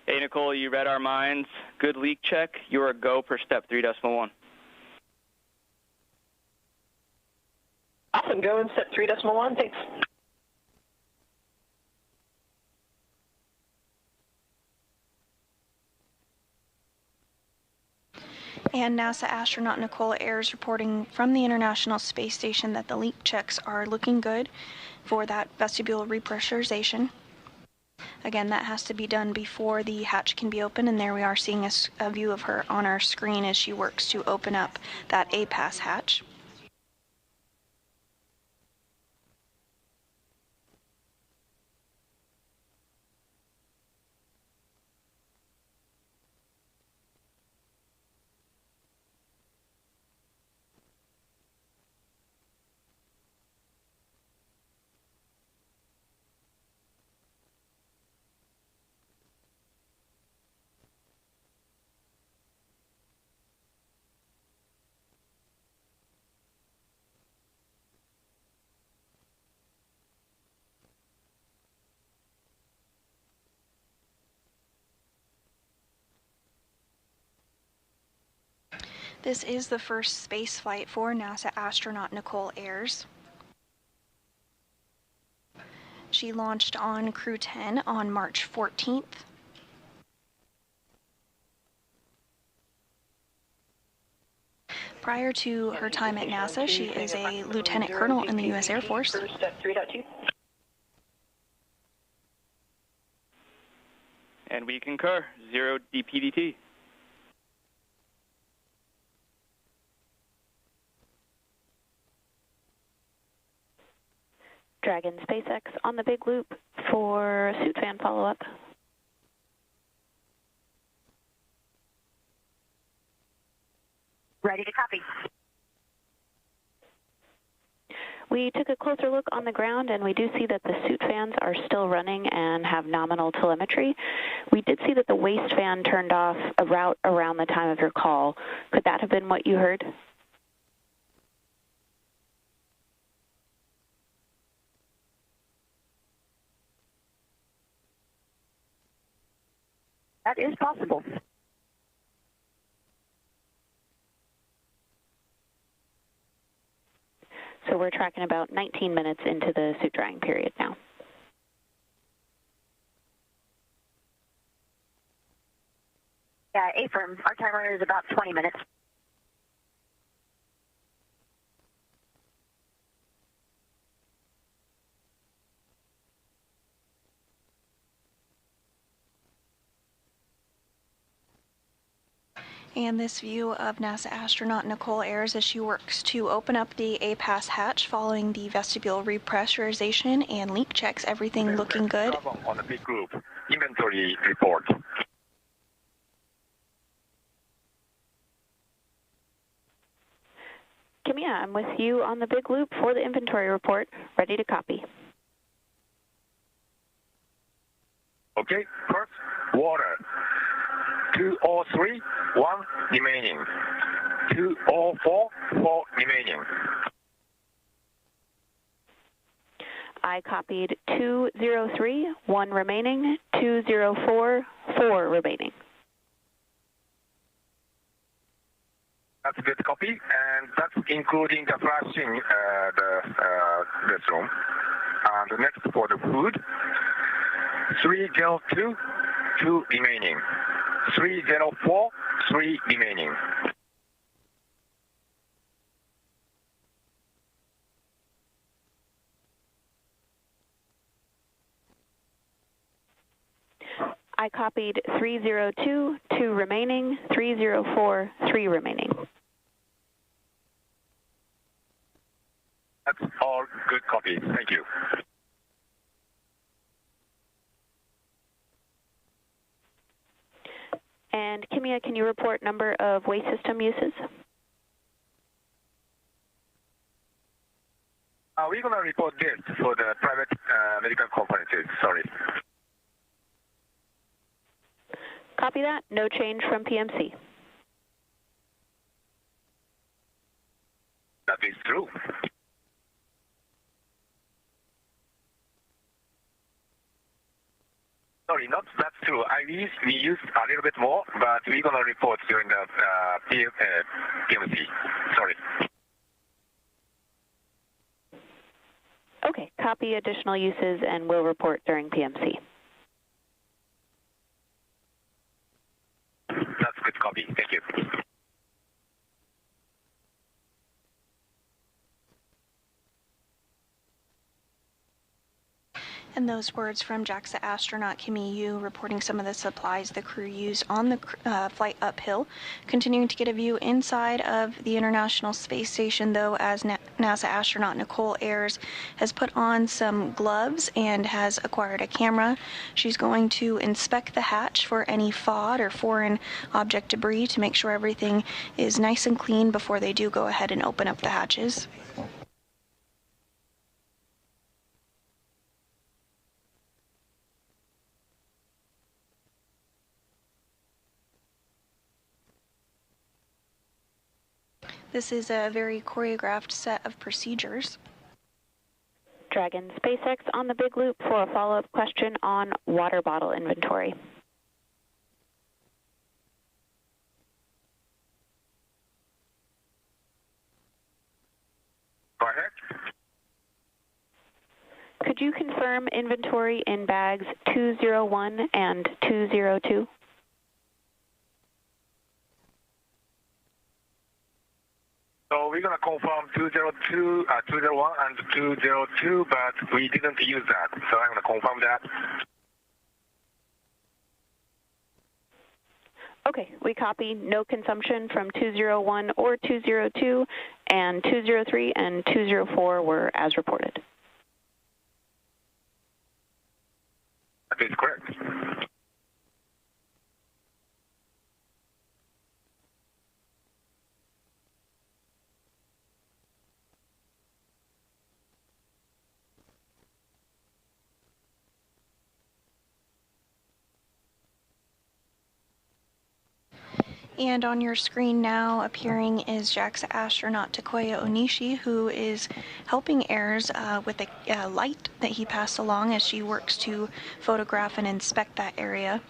Hey, Nicole, you read our minds. Good leak check. You're a go per step 3.1. Awesome. Go in step 3.1. Thanks. And NASA astronaut Nicole Ayers reporting from the International Space Station that the leak checks are looking good for that vestibule repressurization. Again, that has to be done before the hatch can be opened, and there we are seeing a view of her on our screen as she works to open up that APAS hatch. This is the first space flight for NASA astronaut Nicole Ayers. She launched on Crew 10 on March 14th. Prior to her time at NASA, she is a lieutenant colonel in the U.S. Air Force. And we concur. 0 DPDT. Dragon SpaceX on the big loop for suit fan follow-up. Ready to copy. We took a closer look on the ground, and we do see that the suit fans are still running and have nominal telemetry. We did see that the waist fan turned off around the time of your call. Could that have been what you heard? That is possible. So we're tracking about 19 minutes into the suit drying period now. Yeah, affirm. Our timer is about 20 minutes. And this view of NASA astronaut Nicole Ayers as she works to open up the APAS hatch following the vestibule repressurization and leak checks, everything looking good. On the big group, inventory report. Kimiya, I'm with you on the big loop for the inventory report. Ready to copy. Okay, first, water. 203, 1 remaining. 204, 4 remaining. I copied 203, 1 remaining, 204, 4 remaining. That's a good copy, and that's including the flashing this room. And next for the food, 302, 2 remaining. 304, 3 remaining. I copied 302, 2 remaining, 304, 3 remaining. That's all good copies. Thank you. And Kimiya, can you report number of waste system uses? We're going to report this for the private medical conferences. Sorry. Copy that. No change from PMC. That is true. Sorry, not that's true. We used a little bit more, but we're going to report during the PMC. Sorry. Okay, copy additional uses and we'll report during PMC. That's a good copy. Thank you. And those words from JAXA astronaut Kimi Yu reporting some of the supplies the crew used on the flight uphill. Continuing to get a view inside of the International Space Station, though, as NASA astronaut Nicole Ayers has put on some gloves and has acquired a camera. She's going to inspect the hatch for any FOD or foreign object debris to make sure everything is nice and clean before they do go ahead and open up the hatches. This is a very choreographed set of procedures. Dragon SpaceX on the big loop for a follow-up question on water bottle inventory. Go ahead. Could you confirm inventory in bags 201 and 202? So we're going to confirm 202, 201 and 202, but we didn't use that. So I'm going to confirm that. Okay, we copy no consumption from 201 or 202, and 203 and 204 were as reported. That is correct. And on your screen now appearing is JAXA astronaut Takuya Onishi, who is helping Ayers with a light that he passed along as she works to photograph and inspect that area.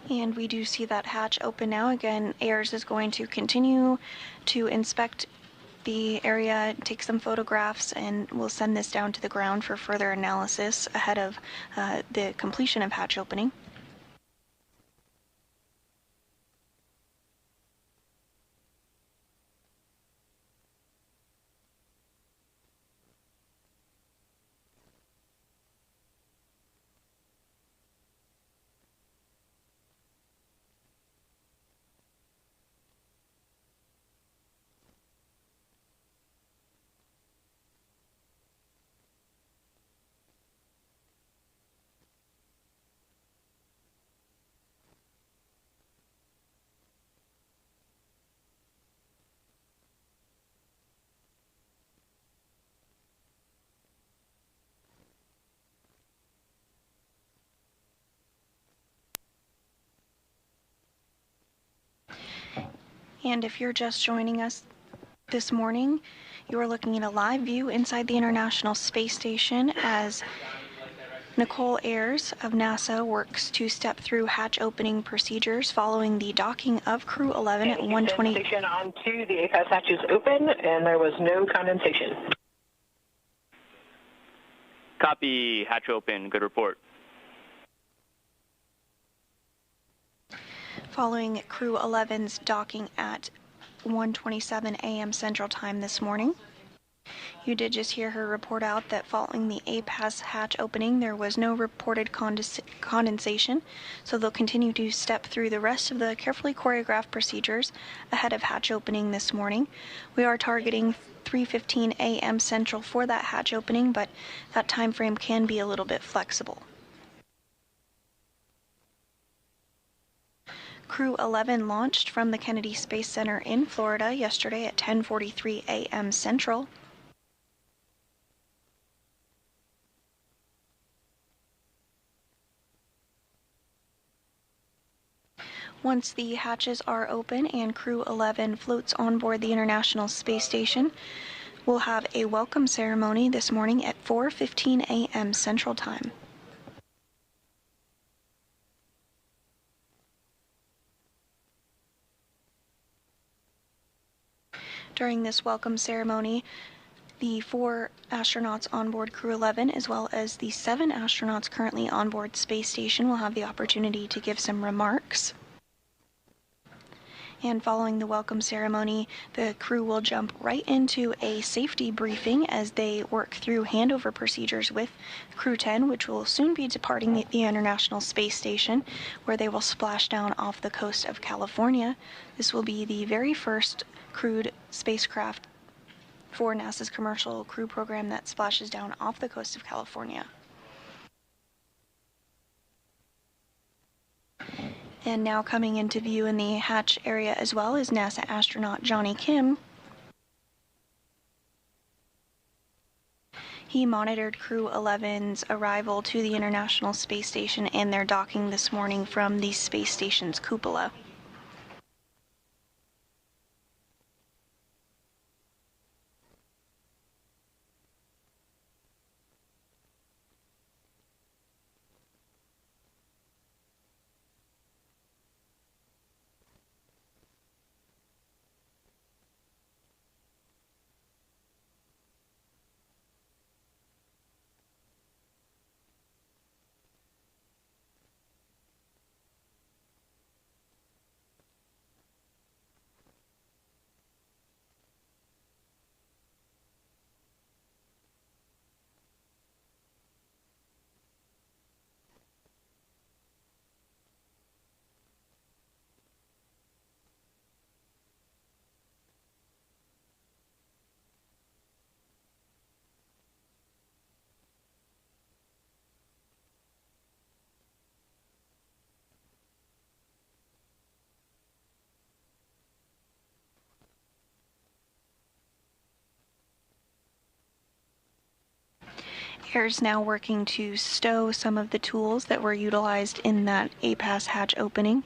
And we do see that hatch open now. Again, AIRS is going to continue to inspect the area, take some photographs, and we'll send this down to the ground for further analysis ahead of the completion of hatch opening. And if you're just joining us this morning, you are looking at a live view inside the International Space Station as Nicole Ayers of NASA works to step through hatch opening procedures following the docking of Crew 11 at 1:20. Station on 2, the APAS hatch is open, and there was no condensation. Copy, hatch open, good report. Following Crew 11's docking at 1:27 a.m. Central Time this morning. You did just hear her report out that following the APAS hatch opening, there was no reported condensation, so they'll continue to step through the rest of the carefully choreographed procedures ahead of hatch opening this morning. We are targeting 3:15 a.m. Central for that hatch opening, but that time frame can be a little bit flexible. Crew 11 launched from the Kennedy Space Center in Florida yesterday at 10:43 a.m. Central. Once the hatches are open and Crew 11 floats on board the International Space Station, we'll have a welcome ceremony this morning at 4:15 a.m. Central Time. During this welcome ceremony, the 4 astronauts on board Crew 11, as well as the 7 astronauts currently on board Space Station, will have the opportunity to give some remarks. And following the welcome ceremony, the crew will jump right into a safety briefing as they work through handover procedures with Crew 10, which will soon be departing the International Space Station, where they will splash down off the coast of California. This will be the very first crewed spacecraft for NASA's commercial crew program that splashes down off the coast of California. And now coming into view in the hatch area as well is NASA astronaut Johnny Kim. He monitored Crew 11's arrival to the International Space Station and their docking this morning from the space station's cupola. AIRS now working to stow some of the tools that were utilized in that APAS hatch opening.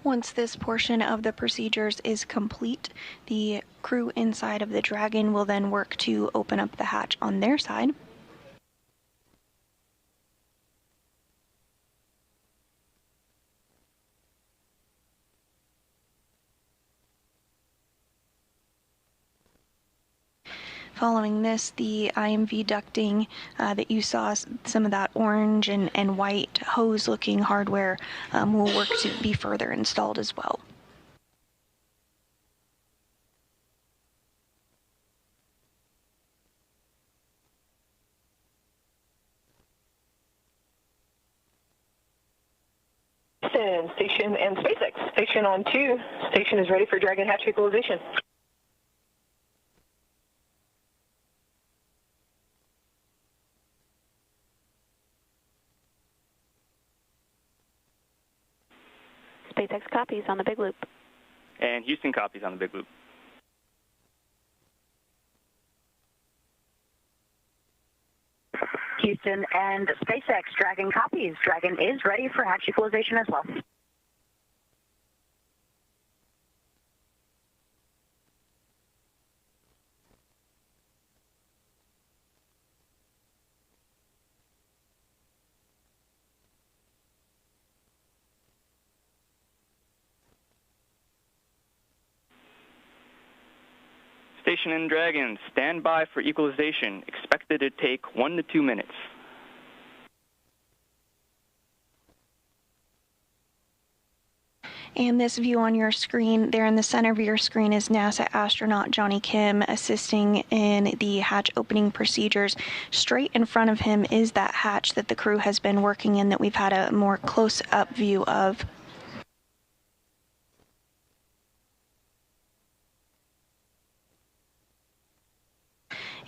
Once this portion of the procedures is complete, the crew inside of the Dragon will then work to open up the hatch on their side. Following this, the IMV ducting that you saw, some of that orange and white hose-looking hardware will work to be further installed as well. Station and SpaceX. Station on 2. Station is ready for Dragon hatch equalization. SpaceX copies on the big loop. And Houston copies on the big loop. Houston and SpaceX, Dragon copies. Dragon is ready for hatch equalization as well. Station and Dragon, stand by for equalization. Expected to take 1 to 2 minutes. And this view on your screen, there in the center of your screen, is NASA astronaut Johnny Kim assisting in the hatch opening procedures. Straight in front of him is that hatch that the crew has been working in that we've had a more close-up view of.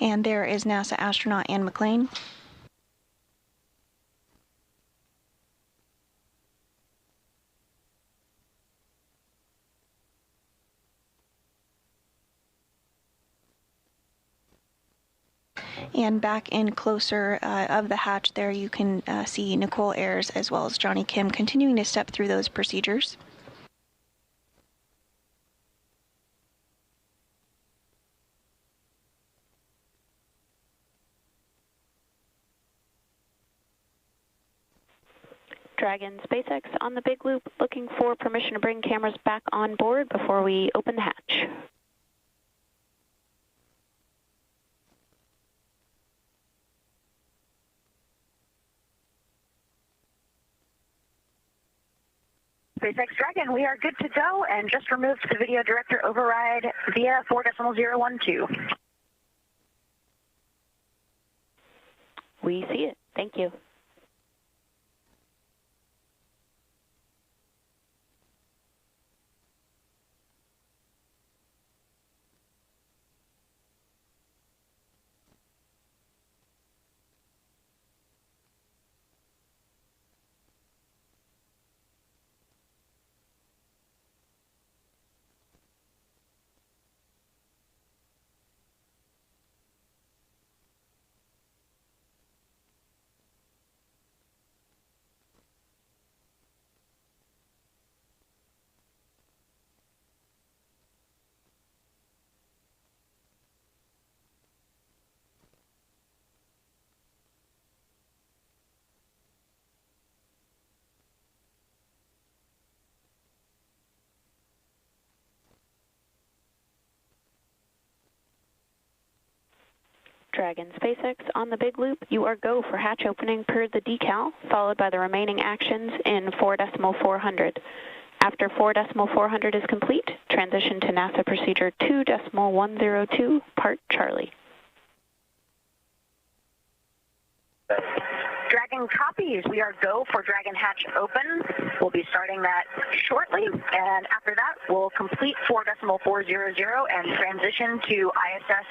And there is NASA astronaut Ann McClain. And back in closer of the hatch there, you can see Nicole Ayers as well as Johnny Kim continuing to step through those procedures. Dragon SpaceX on the big loop, looking for permission to bring cameras back on board before we open the hatch. SpaceX Dragon, we are good to go, and just removed the video director override via 4.012. We see it. Thank you. Dragon SpaceX on the big loop, you are go for hatch opening per the decal, followed by the remaining actions in 4.400. After 4.400 is complete, transition to NASA procedure 2.102, part Charlie. Dragon copies. We are go for Dragon hatch open. We'll be starting that shortly, and after that, we'll complete 4.400 and transition to ISS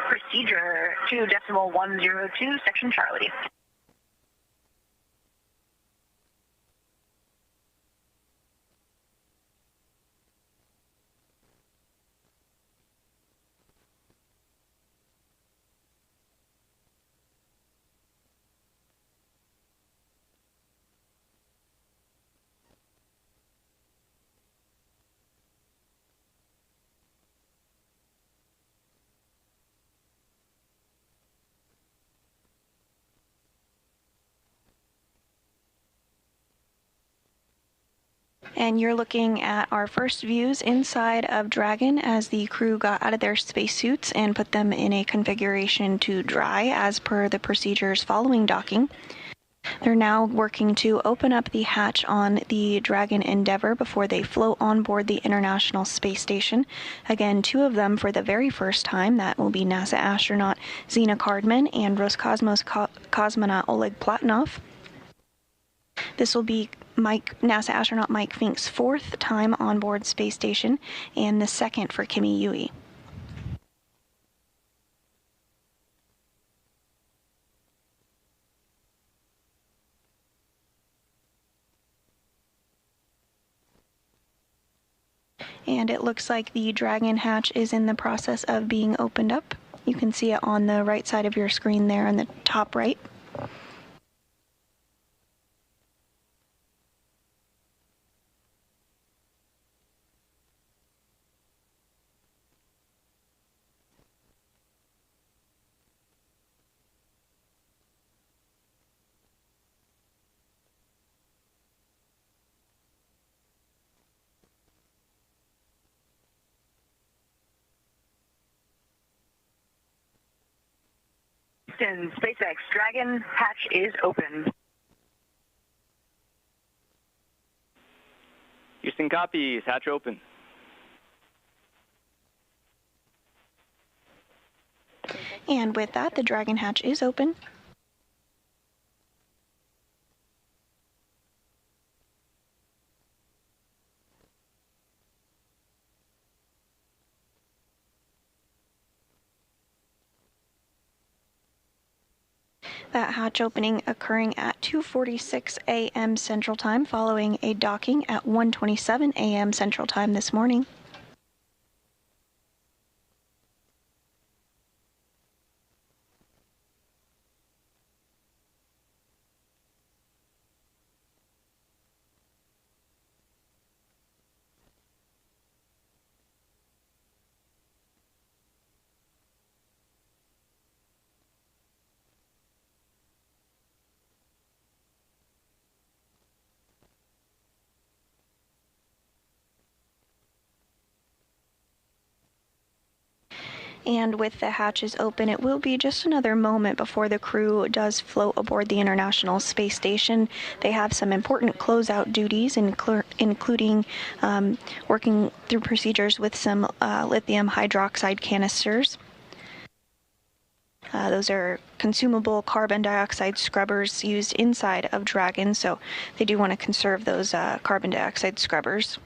procedure 2.102, section Charlie. And you're looking at our first views inside of Dragon as the crew got out of their spacesuits and put them in a configuration to dry as per the procedures following docking. They're now working to open up the hatch on the Dragon Endeavour before they float on board the International Space Station. Again, 2 of them for the very first time. That will be NASA astronaut Zena Cardman and Roscosmos cosmonaut Oleg Platonov. This will be NASA astronaut Mike Fink's 4th time on board Space Station and the 2nd for Kimi Yui. And it looks like the Dragon hatch is in the process of being opened up. You can see it on the right side of your screen there on the top right. Houston, SpaceX Dragon hatch is open. Houston copies, hatch open. And with that, the Dragon hatch is open. That hatch opening occurring at 2:46 a.m. Central Time, following a docking at 1:27 a.m. Central Time this morning. And with the hatches open, it will be just another moment before the crew does float aboard the International Space Station. They have some important closeout duties, including working through procedures with some lithium hydroxide canisters. Those are consumable carbon dioxide scrubbers used inside of Dragon, so they do want to conserve those carbon dioxide scrubbers.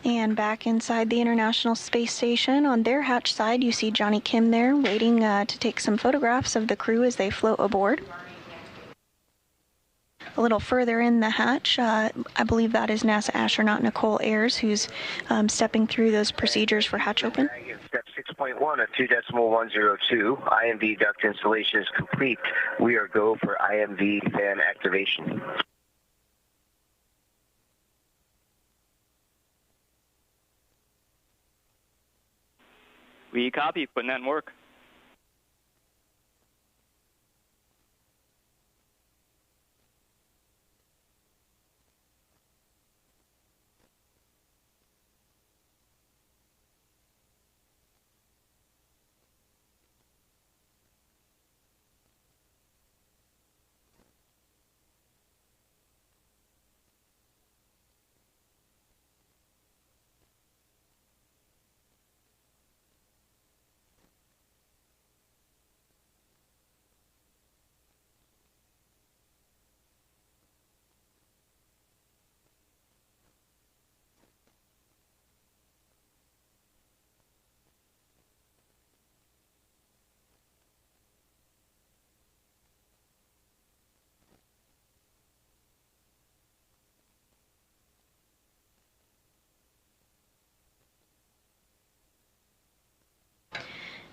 And back inside the International Space Station, on their hatch side, you see Johnny Kim there waiting to take some photographs of the crew as they float aboard. A little further in the hatch, I believe that is NASA astronaut Nicole Ayers, who's stepping through those procedures for hatch open. Step 6.1 of 2.102, IMV duct installation is complete. We are go for IMV fan activation. We copy, putting that in work.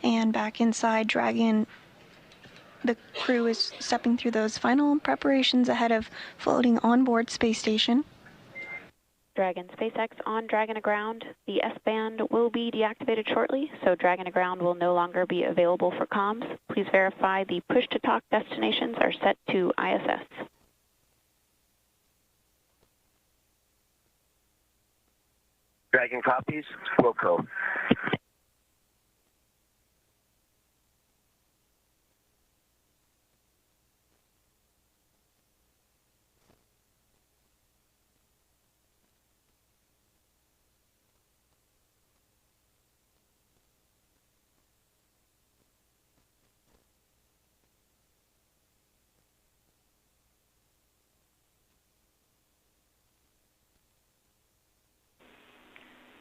And back inside Dragon, the crew is stepping through those final preparations ahead of floating on board Space Station. Dragon SpaceX on Dragon Aground. The S-band will be deactivated shortly, so Dragon Aground will no longer be available for comms. Please verify the push-to-talk destinations are set to ISS. Dragon copies. Wilco.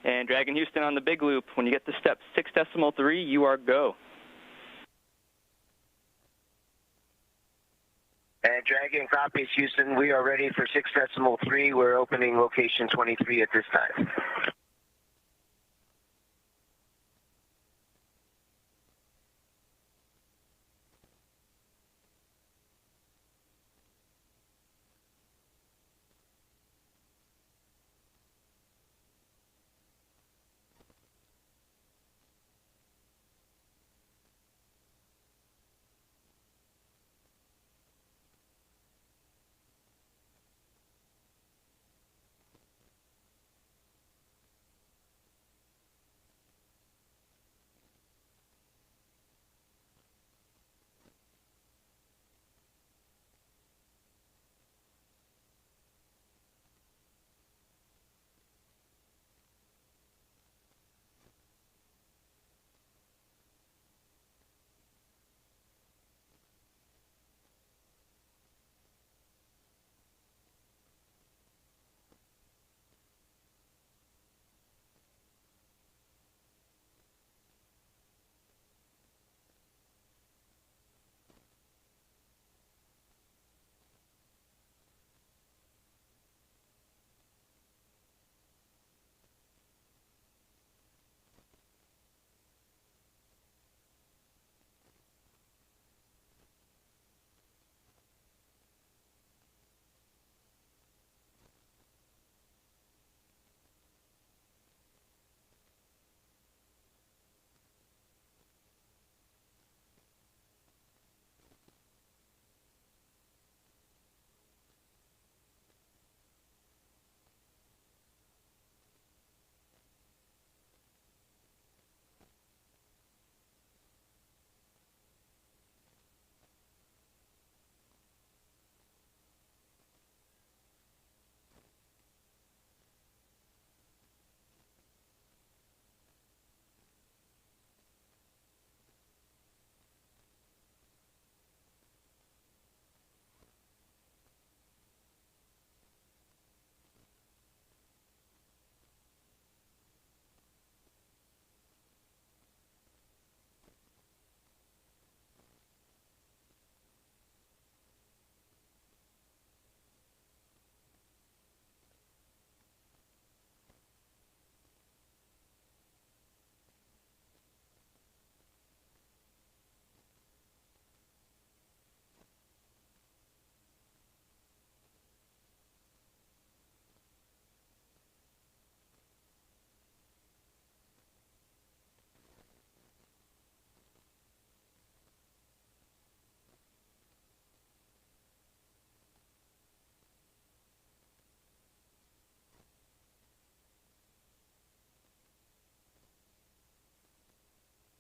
And Dragon Houston on the big loop. When you get to step 6.3, you are go. And Dragon copies, Houston. We are ready for 6.3. We're opening location 23 at this time.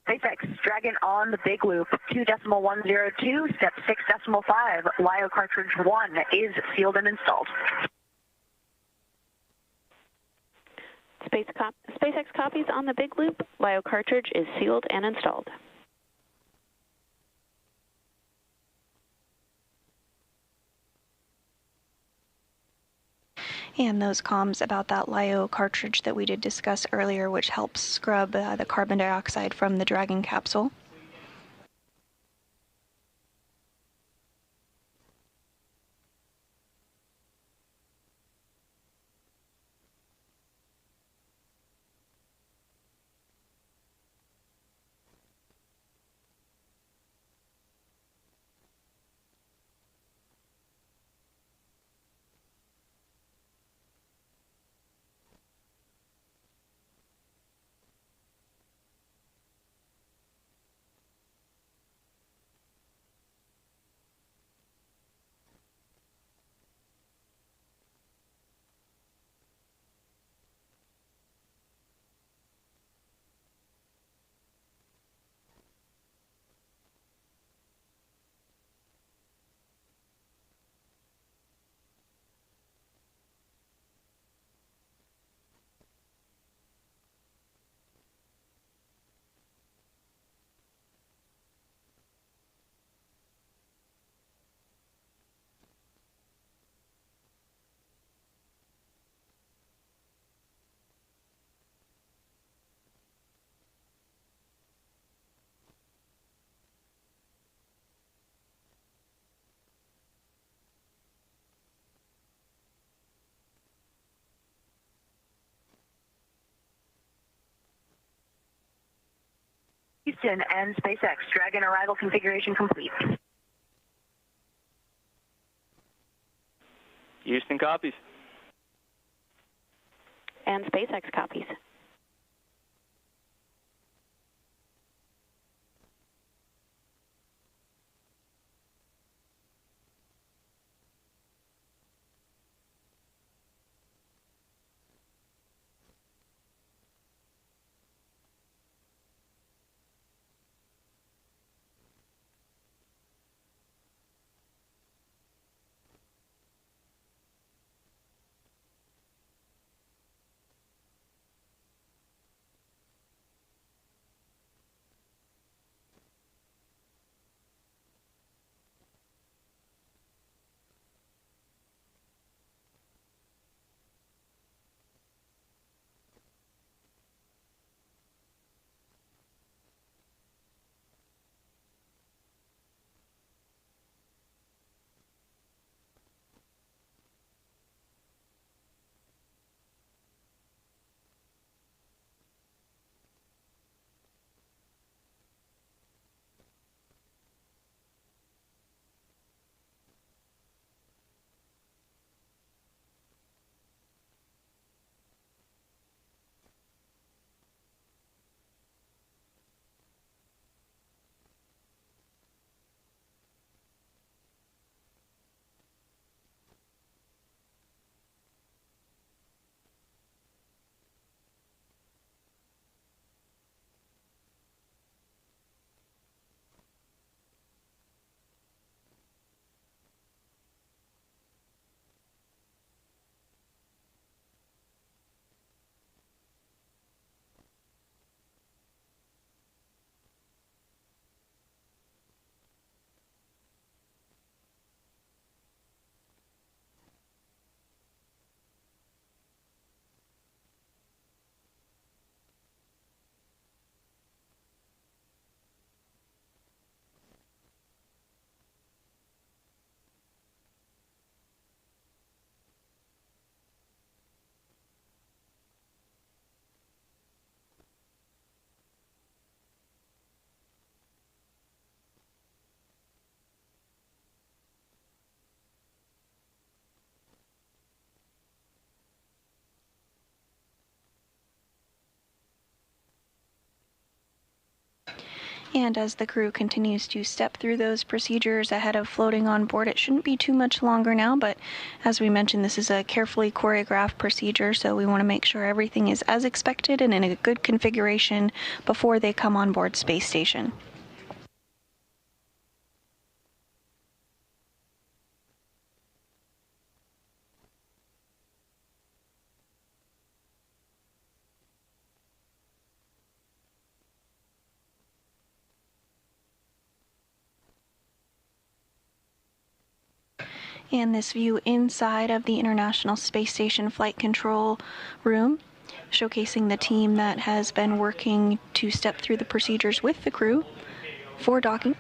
SpaceX Dragon on the big loop, 2.102, step 6.5, LIO cartridge 1 is sealed and installed. SpaceX copies on the big loop. LIO cartridge is sealed and installed. And those comms about that LIO cartridge that we did discuss earlier, which helps scrub the carbon dioxide from the Dragon capsule. Houston and SpaceX. Dragon arrival configuration complete. Houston copies. And SpaceX copies. And as the crew continues to step through those procedures ahead of floating on board, it shouldn't be too much longer now, but as we mentioned, this is a carefully choreographed procedure, so we want to make sure everything is as expected and in a good configuration before they come on board Space Station. And this view inside of the International Space Station Flight Control Room, showcasing the team that has been working to step through the procedures with the crew for docking.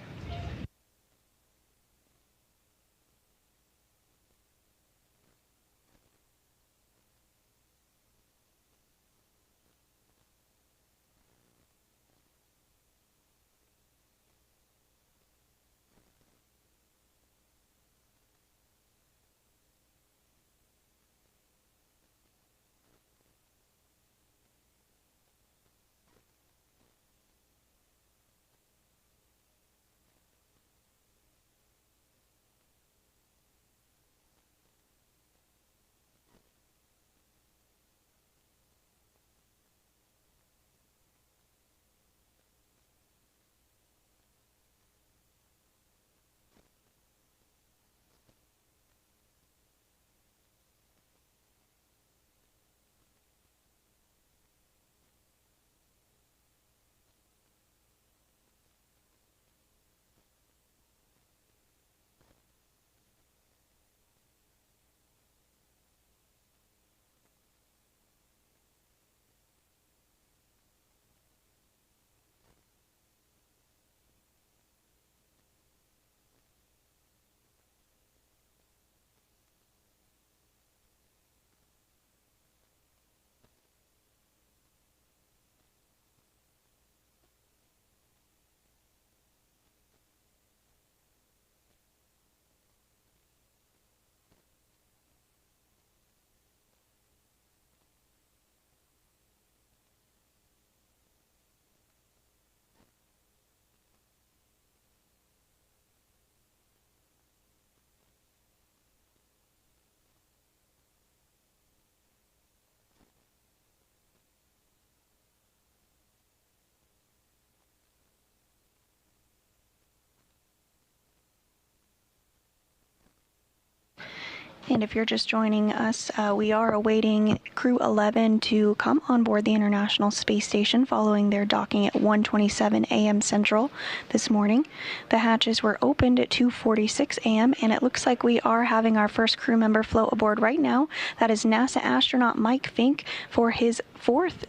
And if you're just joining us, we are awaiting Crew 11 to come on board the International Space Station following their docking at 1:27 a.m. Central this morning. The hatches were opened at 2:46 a.m. and it looks like we are having our first crew member float aboard right now. That is NASA astronaut Mike Fink for his 4th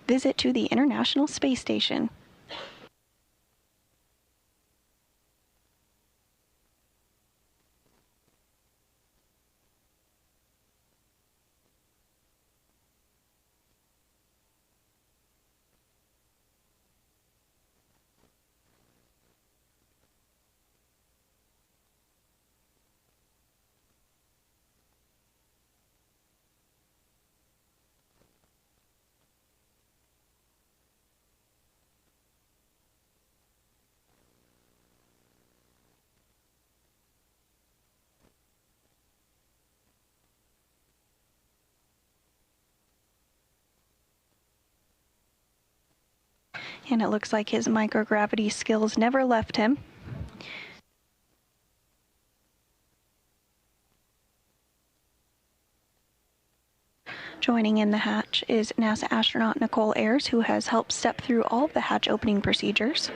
visit to the International Space Station. And it looks like his microgravity skills never left him. Joining in the hatch is NASA astronaut Nicole Ayers, who has helped step through all of the hatch opening procedures.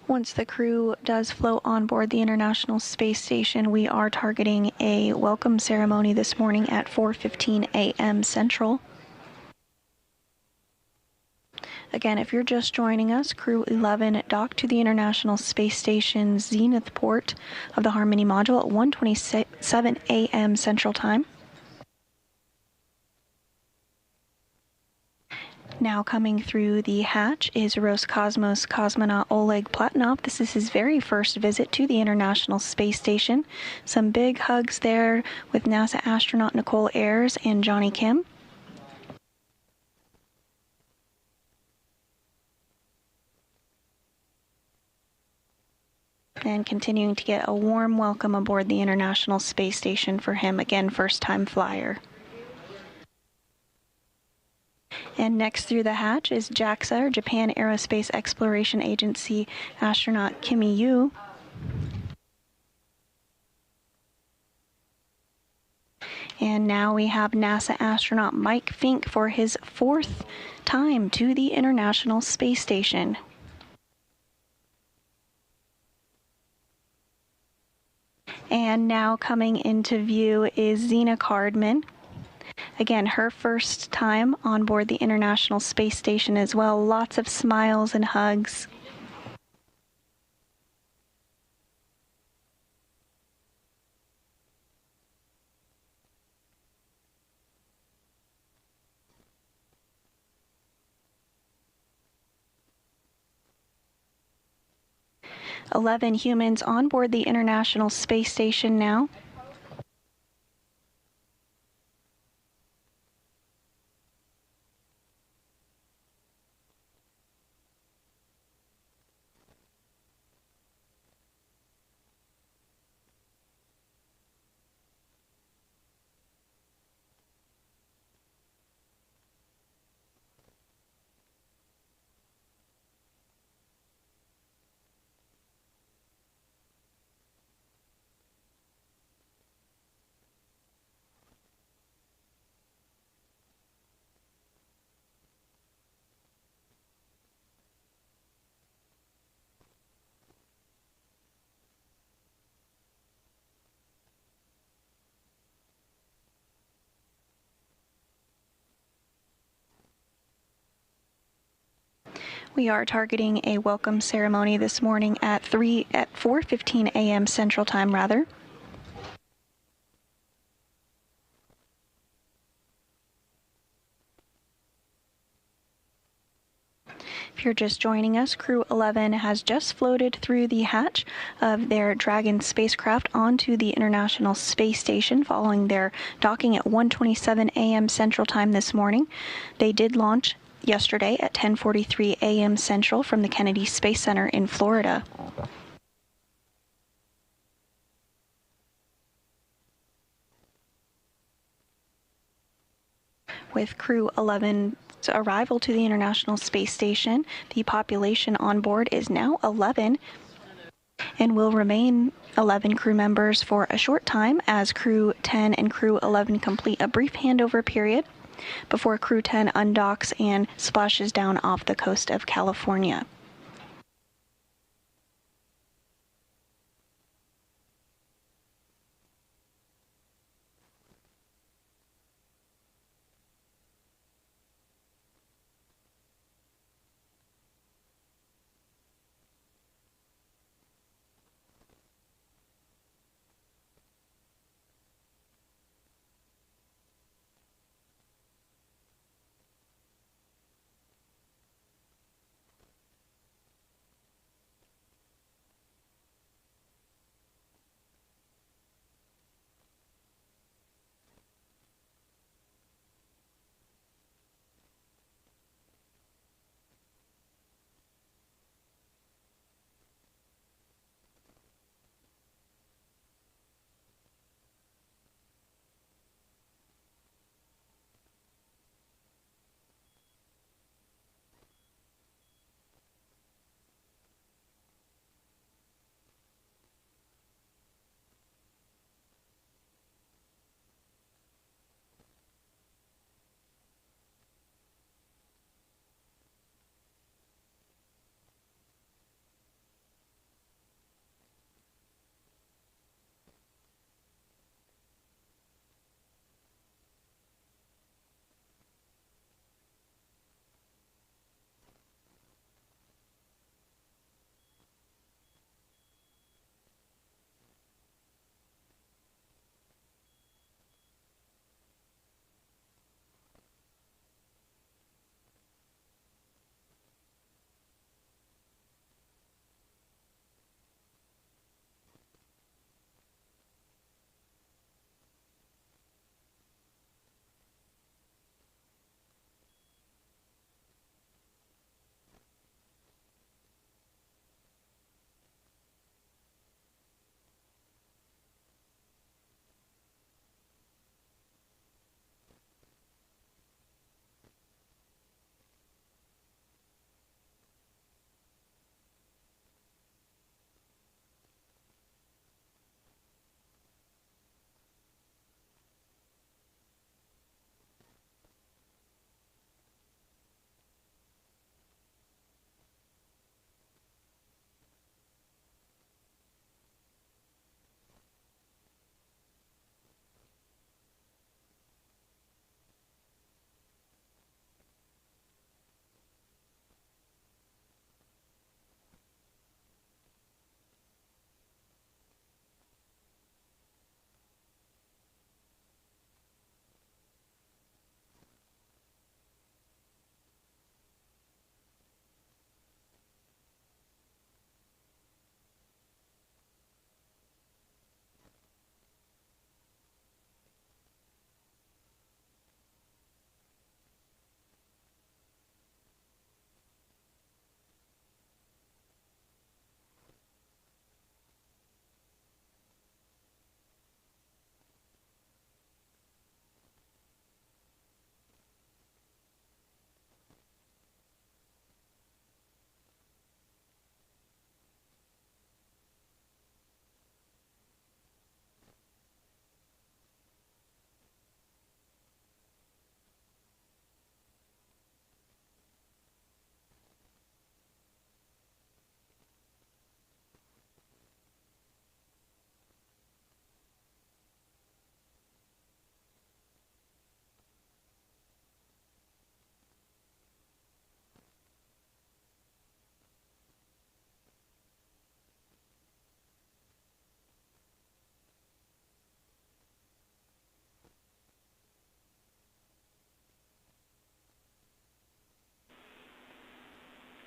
Once the crew does float on board the International Space Station, we are targeting a welcome ceremony this morning at 4:15 a.m. Central. Again, if you're just joining us, Crew 11 docked to the International Space Station's Zenith port of the Harmony module at 1:27 a.m. Central Time. Now coming through the hatch is Roscosmos cosmonaut Oleg Platonov. This is his very first visit to the International Space Station. Some big hugs there with NASA astronaut Nicole Ayers and Johnny Kim. And continuing to get a warm welcome aboard the International Space Station for him, again, first-time flyer. And next through the hatch is JAXA, or Japan Aerospace Exploration Agency astronaut Kimi Yu. And now we have NASA astronaut Mike Fink for his 4th time to the International Space Station. And now coming into view is Zena Cardman. Again, her first time on board the International Space Station as well. Lots of smiles and hugs. 11 humans on board the International Space Station now. We are targeting a welcome ceremony this morning at 4:15 a.m. Central Time, rather. If you're just joining us, Crew 11 has just floated through the hatch of their Dragon spacecraft onto the International Space Station following their docking at 1:27 a.m. Central Time this morning. They did launch yesterday at 10:43 a.m. Central from the Kennedy Space Center in Florida. With Crew 11's arrival to the International Space Station, the population on board is now 11 and will remain 11 crew members for a short time as Crew 10 and Crew 11 complete a brief handover period before Crew 10 undocks and splashes down off the coast of California.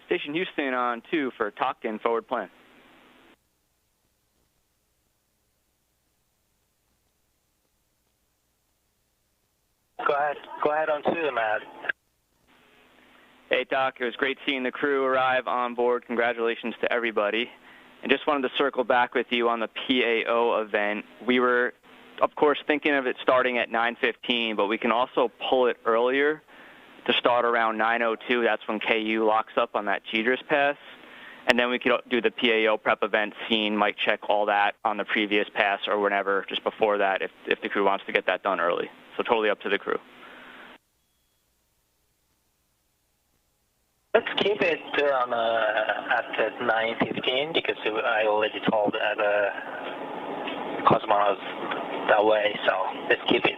Station Houston on 2 for Talkin forward plan. Go ahead on 2, Matt. Hey, Doc, it was great seeing the crew arrive on board. Congratulations to everybody. And just wanted to circle back with you on the PAO event. We were, of course, thinking of it starting at 9:15, but we can also pull it earlier to start around 9:02. That's when KU locks up on that GDRS pass. And then we could do the PAO prep event scene, mic check, all that on the previous pass or whenever, just before that, if the crew wants to get that done early. So totally up to the crew. Let's keep it at 9:15 because I already told the cosmonauts that way, so let's keep it.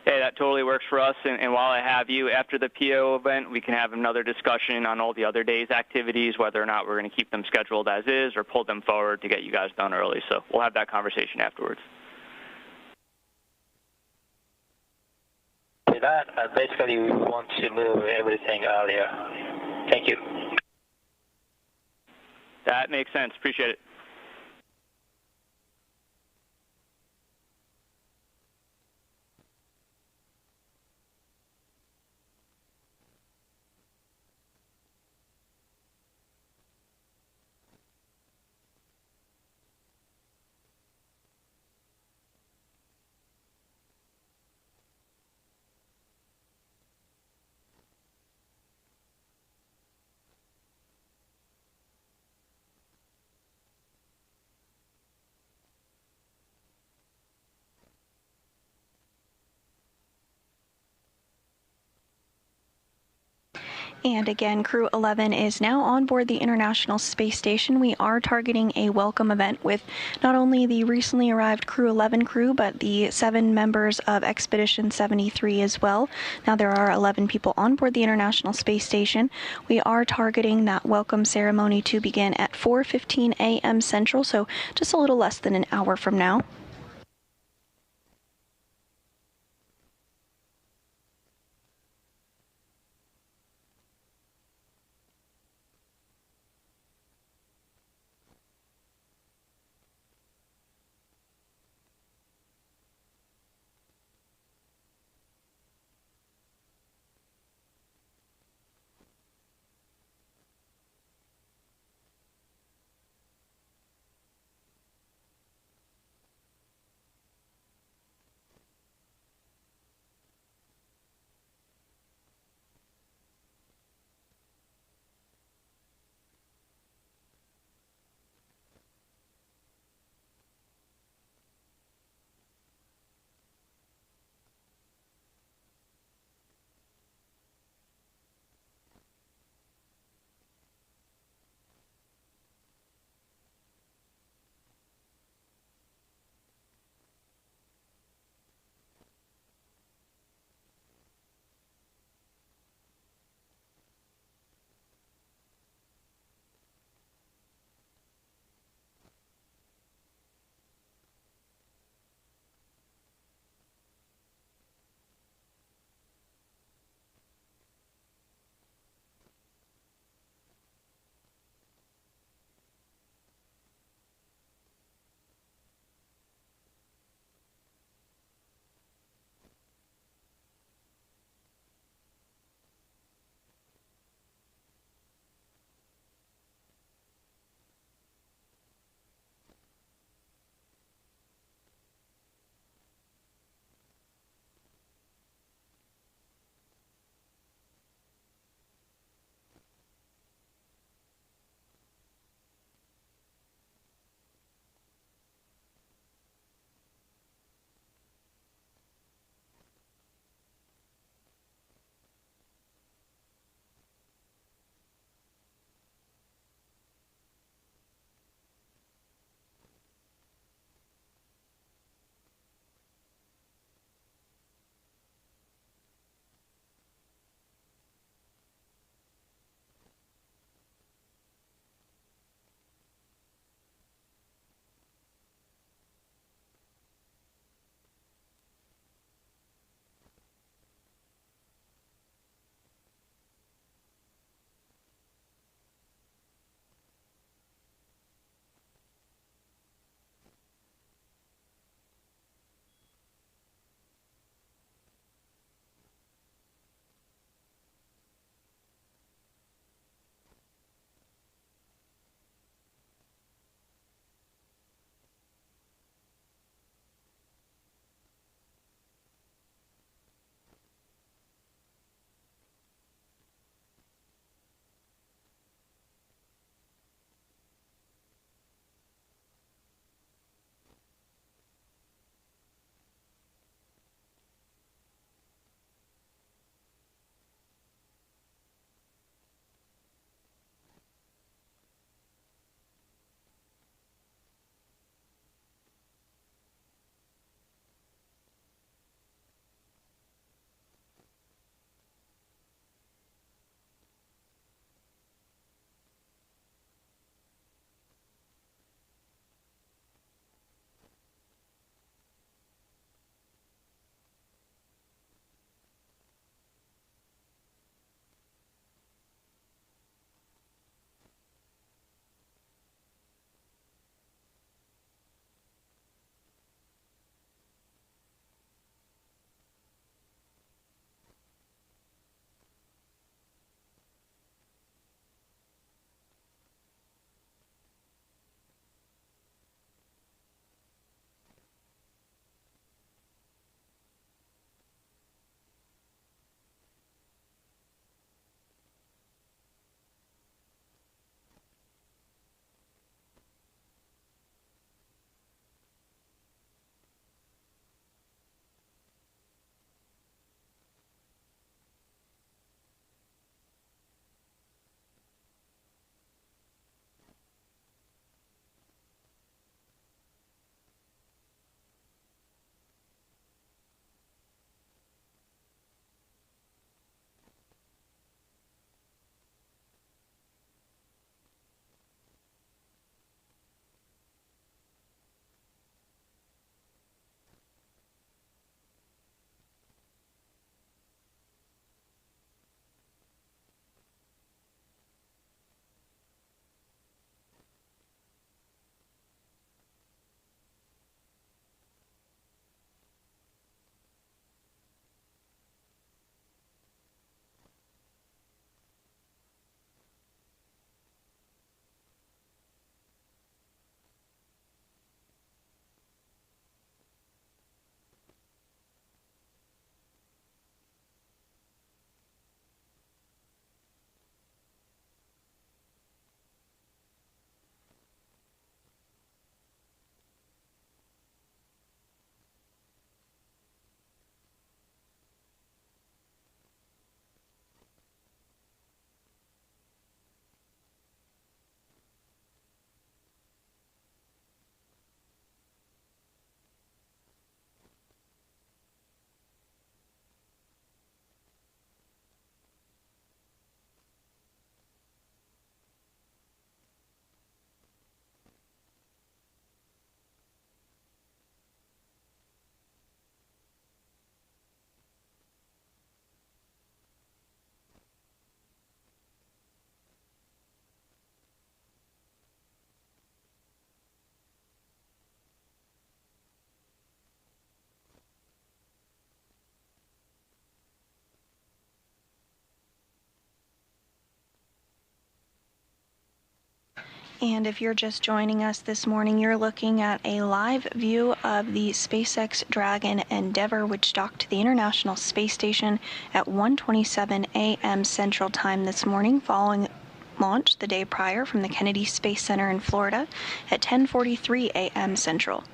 Hey, that totally works for us. And while I have you, after the PO event, we can have another discussion on all the other days' activities, whether or not we're going to keep them scheduled as is or pull them forward to get you guys done early. So we'll have that conversation afterwards. With that, basically we want to move everything earlier. Thank you. That makes sense. Appreciate it. And again, Crew 11 is now on board the International Space Station. We are targeting a welcome event with not only the recently arrived Crew 11 crew, but the 7 members of Expedition 73 as well. Now there are 11 people on board the International Space Station. We are targeting that welcome ceremony to begin at 4:15 a.m. Central, so just a little less than an hour from now. And if you're just joining us this morning, you're looking at a live view of the SpaceX Dragon Endeavour, which docked to the International Space Station at 1:27 a.m. Central Time this morning, following launch the day prior from the Kennedy Space Center in Florida at 10:43 a.m. Central.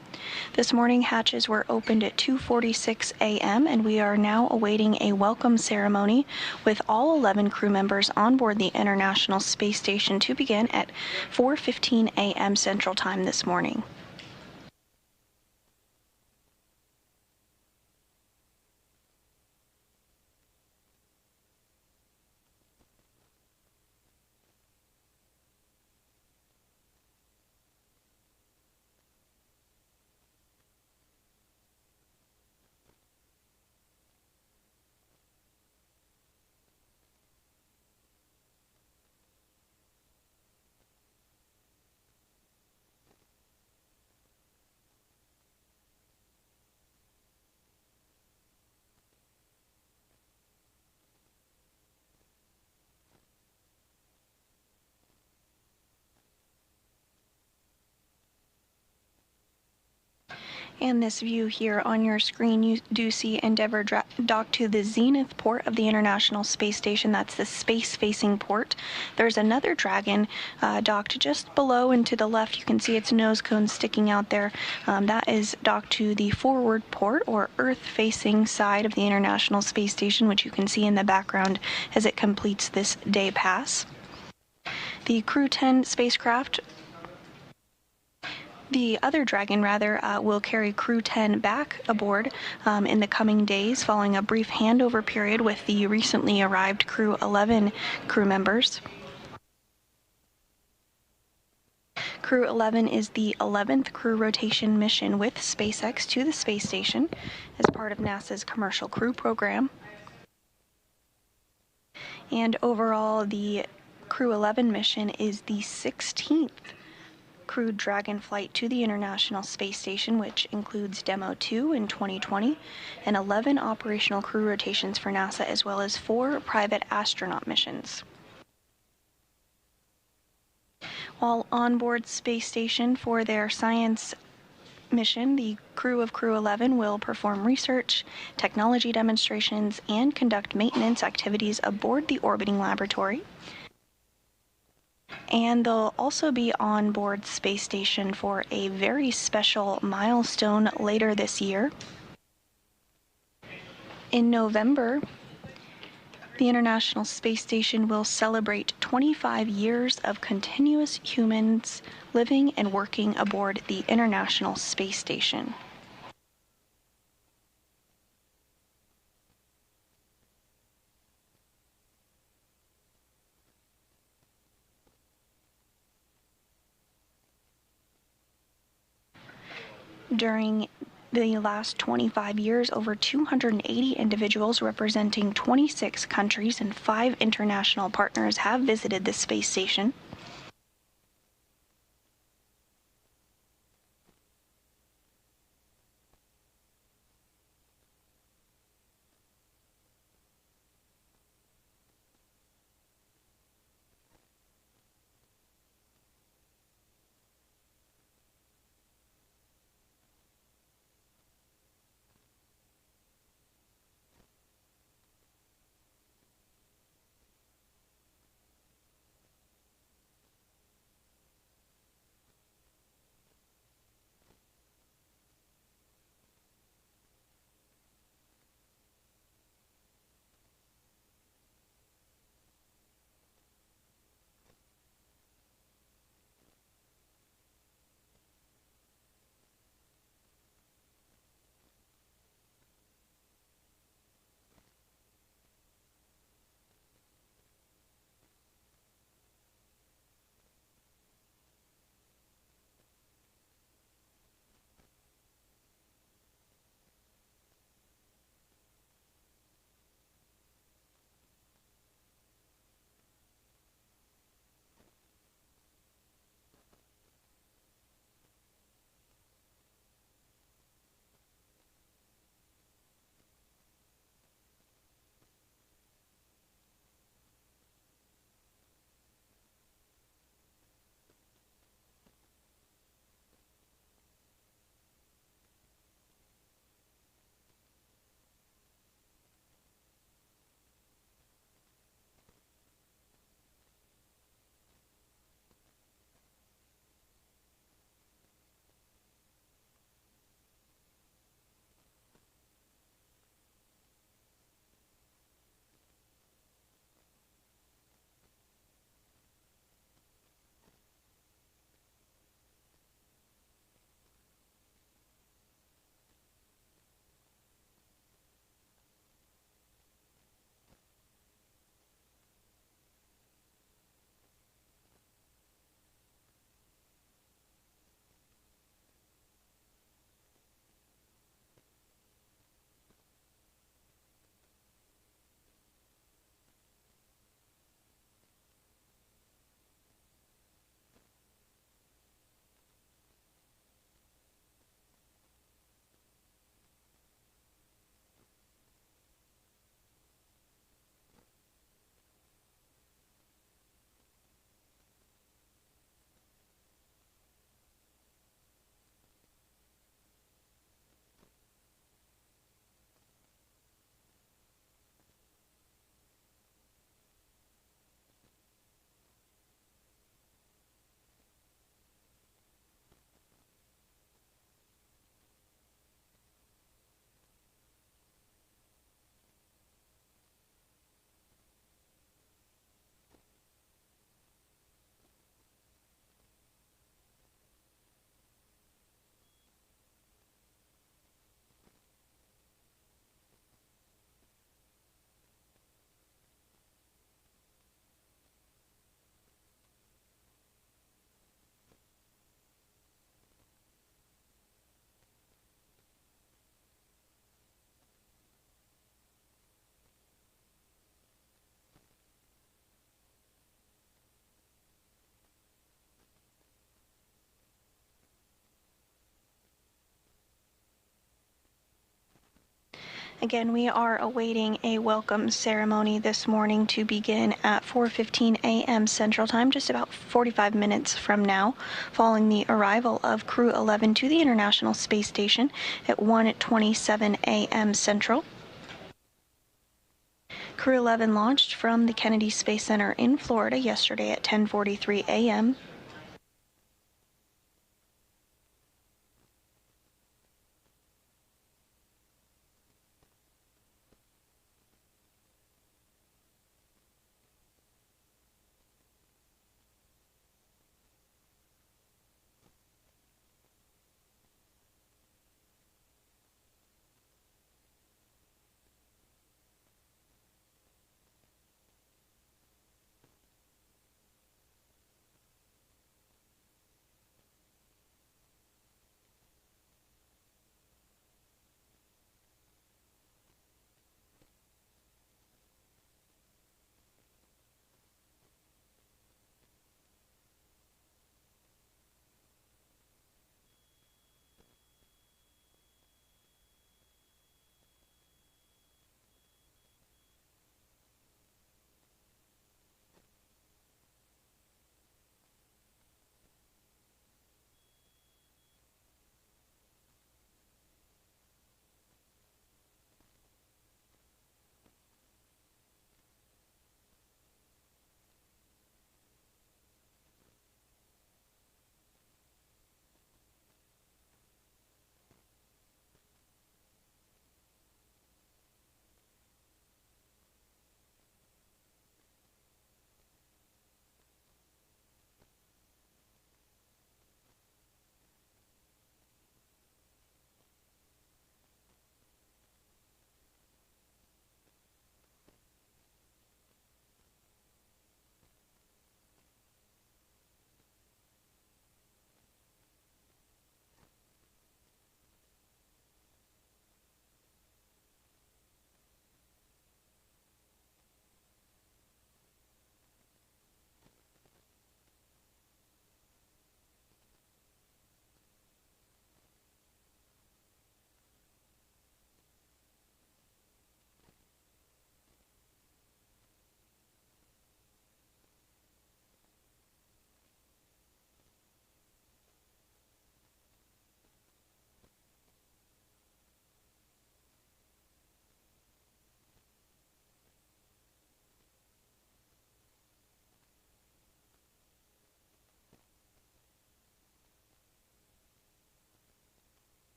This morning, hatches were opened at 2:46 a.m., and we are now awaiting a welcome ceremony with all 11 crew members on board the International Space Station to begin at 4:15 a.m. Central Time this morning. And this view here on your screen, you do see Endeavour dock to the zenith port of the International Space Station. That's the space-facing port. There's another Dragon docked just below and to the left. You can see its nose cone sticking out there. That is docked to the forward port, or Earth-facing side of the International Space Station, which you can see in the background as it completes this day pass. The Crew 10 spacecraft, the other Dragon, will carry Crew 10 back aboard in the coming days, following a brief handover period with the recently arrived Crew 11 crew members. Crew 11 is the 11th crew rotation mission with SpaceX to the space station as part of NASA's Commercial Crew Program. And overall, the Crew 11 mission is the 16th crewed Dragon flight to the International Space Station, which includes Demo 2 in 2020 and 11 operational crew rotations for NASA, as well as 4 private astronaut missions. While on board Space Station for their science mission, the crew of Crew 11 will perform research, technology demonstrations, and conduct maintenance activities aboard the orbiting laboratory. And they'll also be on board Space Station for a very special milestone later this year. In November, the International Space Station will celebrate 25 years of continuous humans living and working aboard the International Space Station. During the last 25 years, over 280 individuals representing 26 countries and 5 international partners have visited the space station. Again, we are awaiting a welcome ceremony this morning to begin at 4:15 a.m. Central Time, just about 45 minutes from now, following the arrival of Crew 11 to the International Space Station at 1:27 a.m. Central. Crew 11 launched from the Kennedy Space Center in Florida yesterday at 10:43 a.m.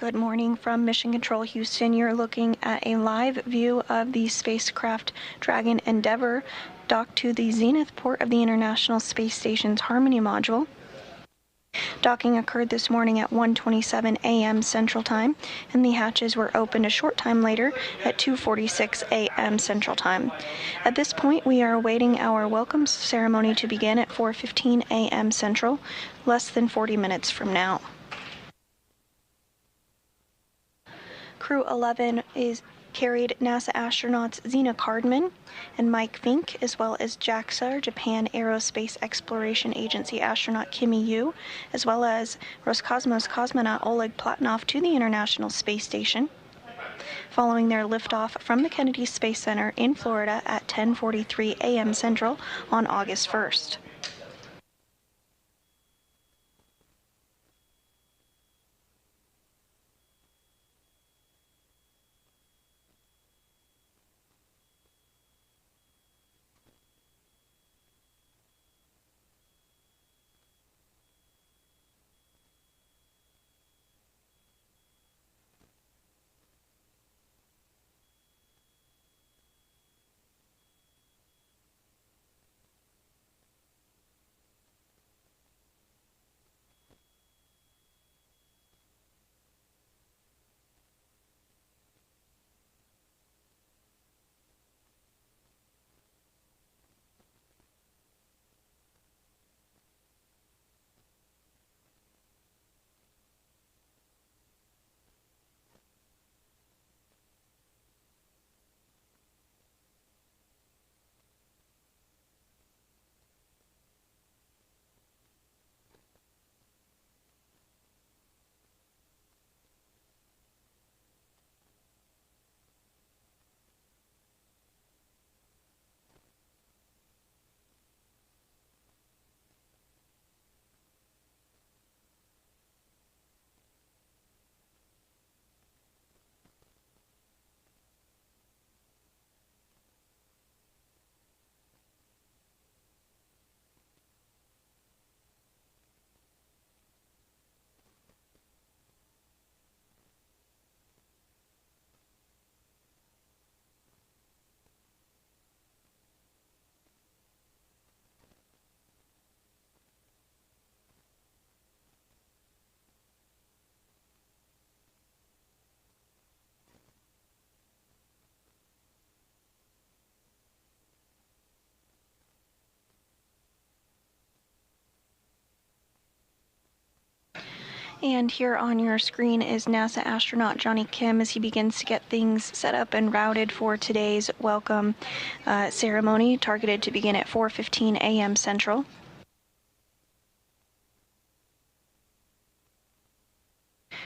Good morning from Mission Control Houston. You're looking at a live view of the spacecraft Dragon Endeavour docked to the zenith port of the International Space Station's Harmony module. Docking occurred this morning at 1:27 a.m. Central Time, and the hatches were opened a short time later at 2:46 a.m. Central Time. At this point, we are awaiting our welcome ceremony to begin at 4:15 a.m. Central, less than 40 minutes from now. Crew 11 carried NASA astronauts Zena Cardman and Mike Fink, as well as JAXA, Japan Aerospace Exploration Agency astronaut Kimi Yu, as well as Roscosmos cosmonaut Oleg Platonov to the International Space Station, following their liftoff from the Kennedy Space Center in Florida at 10:43 a.m. Central on August 1st. And here on your screen is NASA astronaut Johnny Kim as he begins to get things set up and routed for today's welcome ceremony, targeted to begin at 4:15 a.m. Central.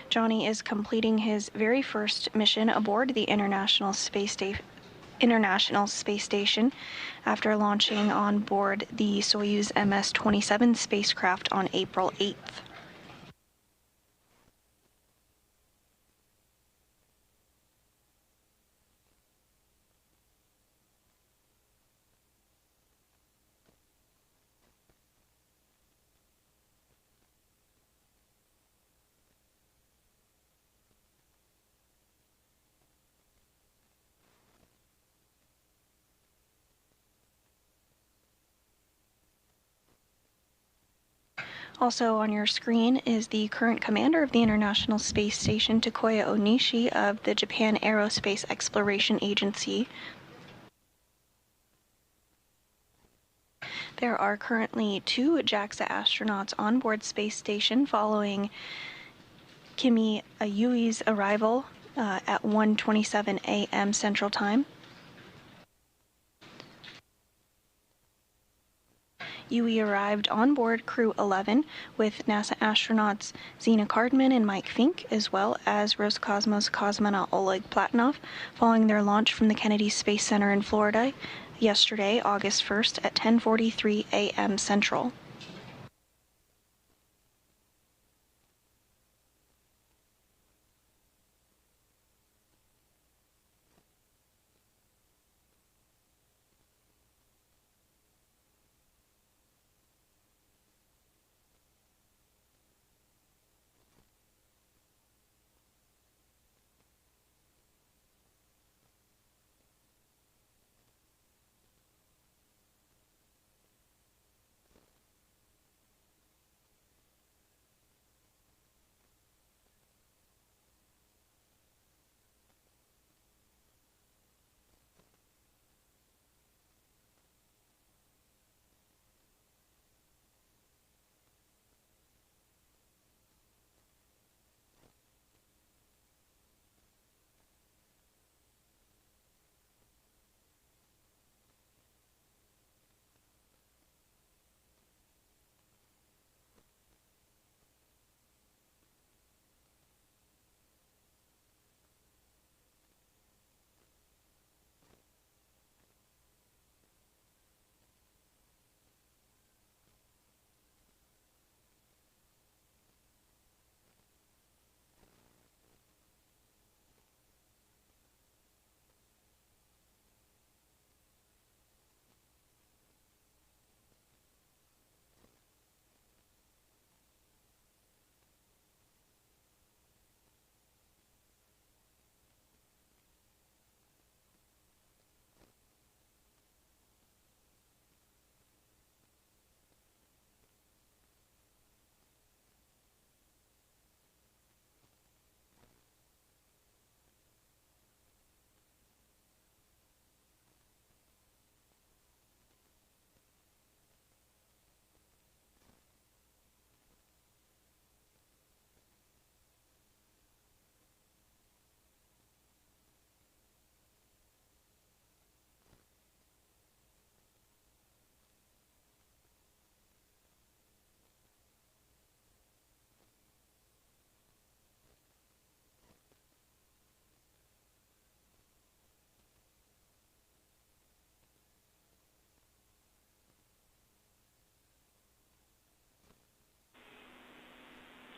Johnny is completing his very first mission aboard the International Space Station after launching on board the Soyuz MS-27 spacecraft on April 8th. Also on your screen is the current commander of the International Space Station, Takuya Onishi of the Japan Aerospace Exploration Agency. There are currently 2 JAXA astronauts on board Space Station following Kimi Yui's arrival at 1:27 a.m. Central Time. Yui arrived on board Crew 11 with NASA astronauts Zena Cardman and Mike Fink, as well as Roscosmos cosmonaut Oleg Platonov, following their launch from the Kennedy Space Center in Florida yesterday, August 1st at 10:43 a.m. Central.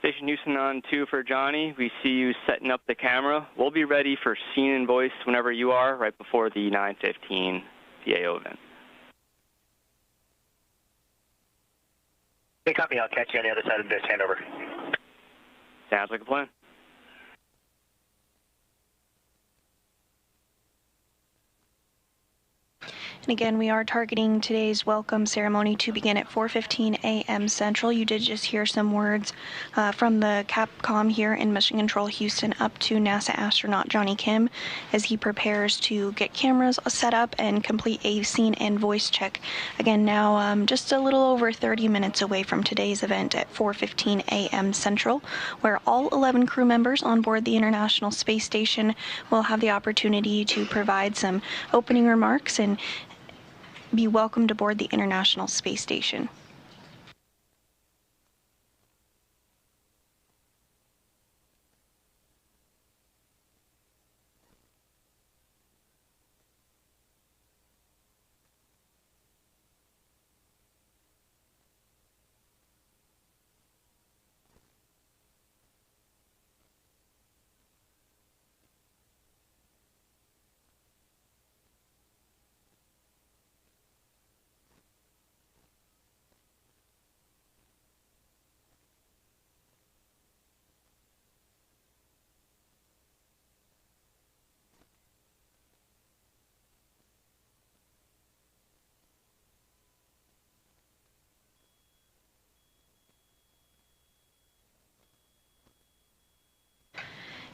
Station Houston on 2 for Johnny. We see you setting up the camera. We'll be ready for scene and voice whenever you are, right before the 9:15 PAO event. Hey, copy. I'll catch you on the other side of this handover. Sounds like a plan. And again, we are targeting today's welcome ceremony to begin at 4:15 a.m. Central. You did just hear some words from the Capcom here in Mission Control Houston up to NASA astronaut Johnny Kim as he prepares to get cameras set up and complete a scene and voice check. Again, now just a little over 30 minutes away from today's event at 4:15 a.m. Central, where all 11 crew members on board the International Space Station will have the opportunity to provide some opening remarks and be welcomed aboard the International Space Station.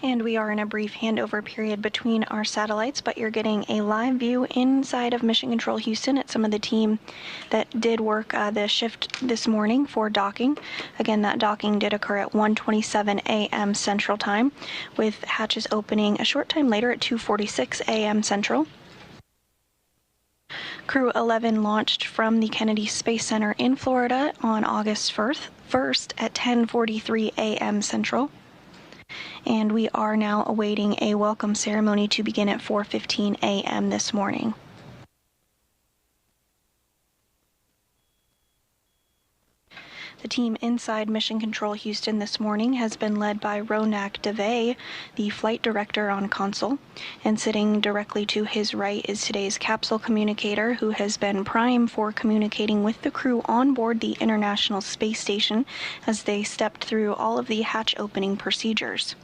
And we are in a brief handover period between our satellites, but you're getting a live view inside of Mission Control Houston at some of the team that did work the shift this morning for docking. Again, that docking did occur at 1:27 a.m. Central Time, with hatches opening a short time later at 2:46 a.m. Central. Crew 11 launched from the Kennedy Space Center in Florida on August 1st at 10:43 a.m. Central. And we are now awaiting a welcome ceremony to begin at 4:15 a.m. this morning. The team inside Mission Control Houston this morning has been led by Ronak Dave, the flight director on console, and sitting directly to his right is today's capsule communicator, who has been prime for communicating with the crew on board the International Space Station as they stepped through all of the hatch opening procedures.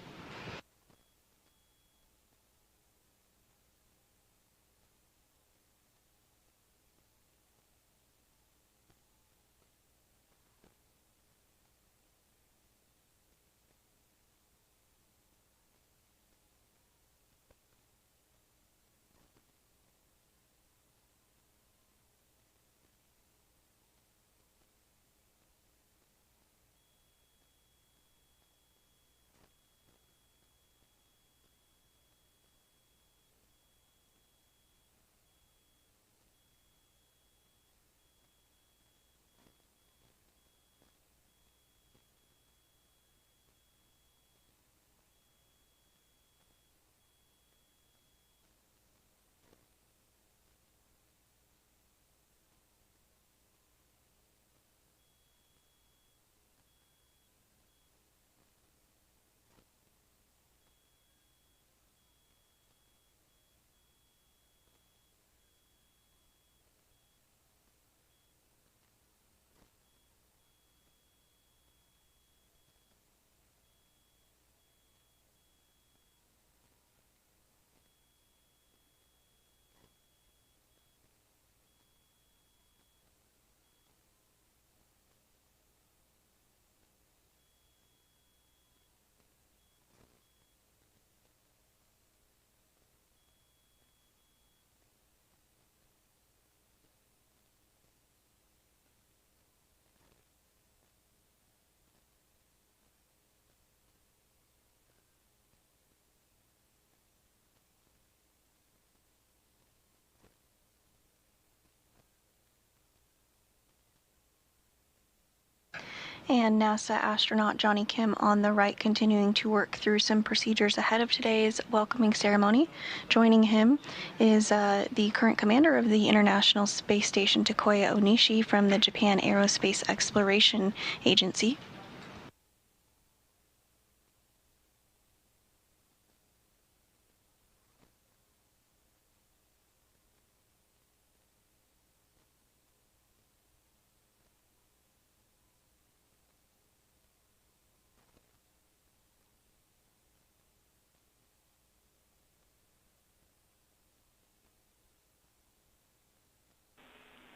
And NASA astronaut Johnny Kim on the right, continuing to work through some procedures ahead of today's welcoming ceremony. Joining him is the current commander of the International Space Station, Takuya Onishi, from the Japan Aerospace Exploration Agency.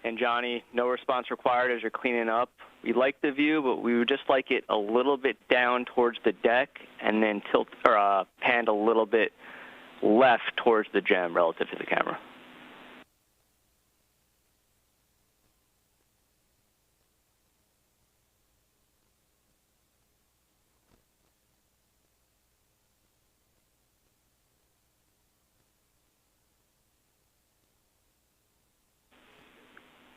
And Johnny, no response required as you're cleaning up. We like the view, but we would just like it a little bit down towards the deck and then panned a little bit left towards the gem relative to the camera.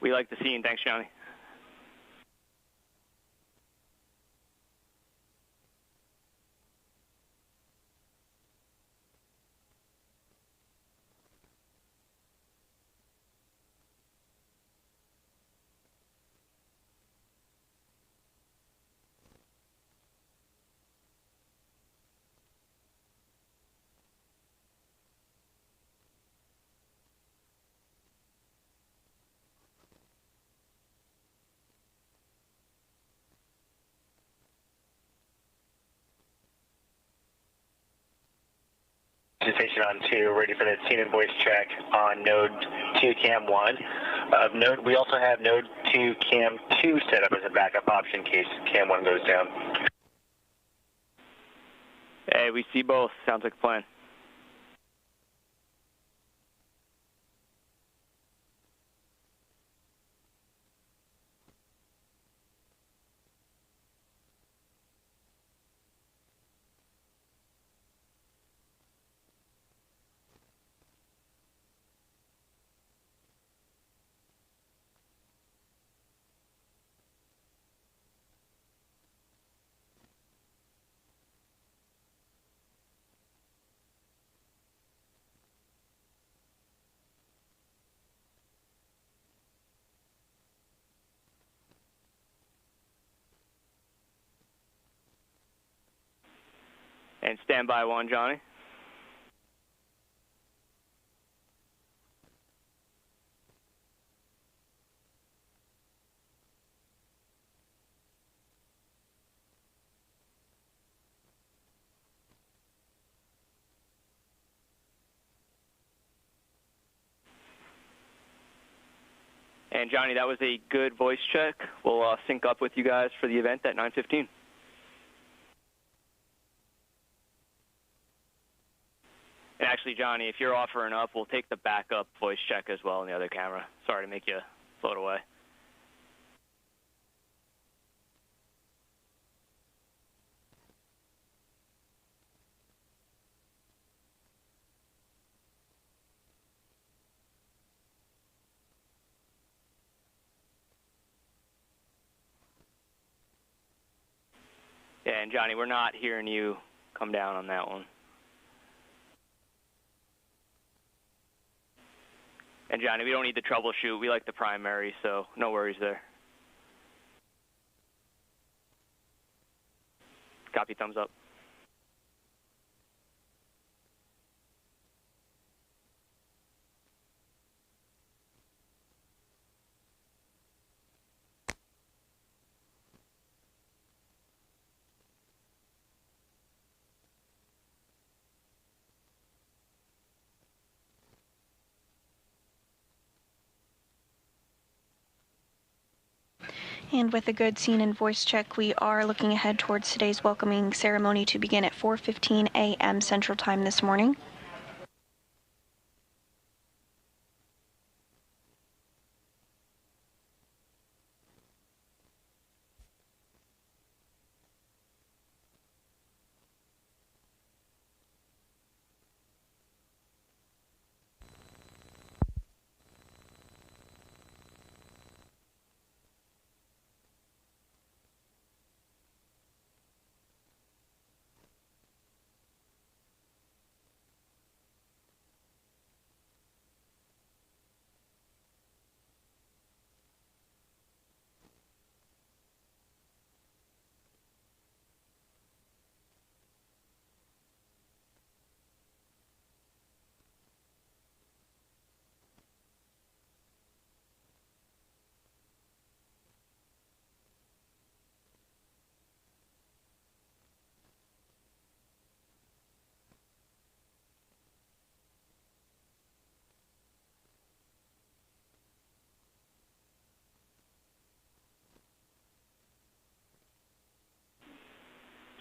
We like the scene. Thanks, Johnny. Station on 2, ready for the scene and voice check on node 2 cam 1. We also have node 2 cam 2 set up as a backup option in case cam 1 goes down. Hey, we see both. Sounds like a plan. And stand by 1, Johnny. And Johnny, that was a good voice check. We'll sync up with you guys for the event at 9:15. And actually, Johnny, if you're offering up, we'll take the backup voice check as well on the other camera. Sorry to make you float away. Yeah, and Johnny, we're not hearing you come down on that one. And Johnny, we don't need the troubleshoot. We like the primary, so no worries there. Copy, thumbs up. And with a good scene and voice check, we are looking ahead towards today's welcoming ceremony to begin at 4:15 a.m. Central Time this morning.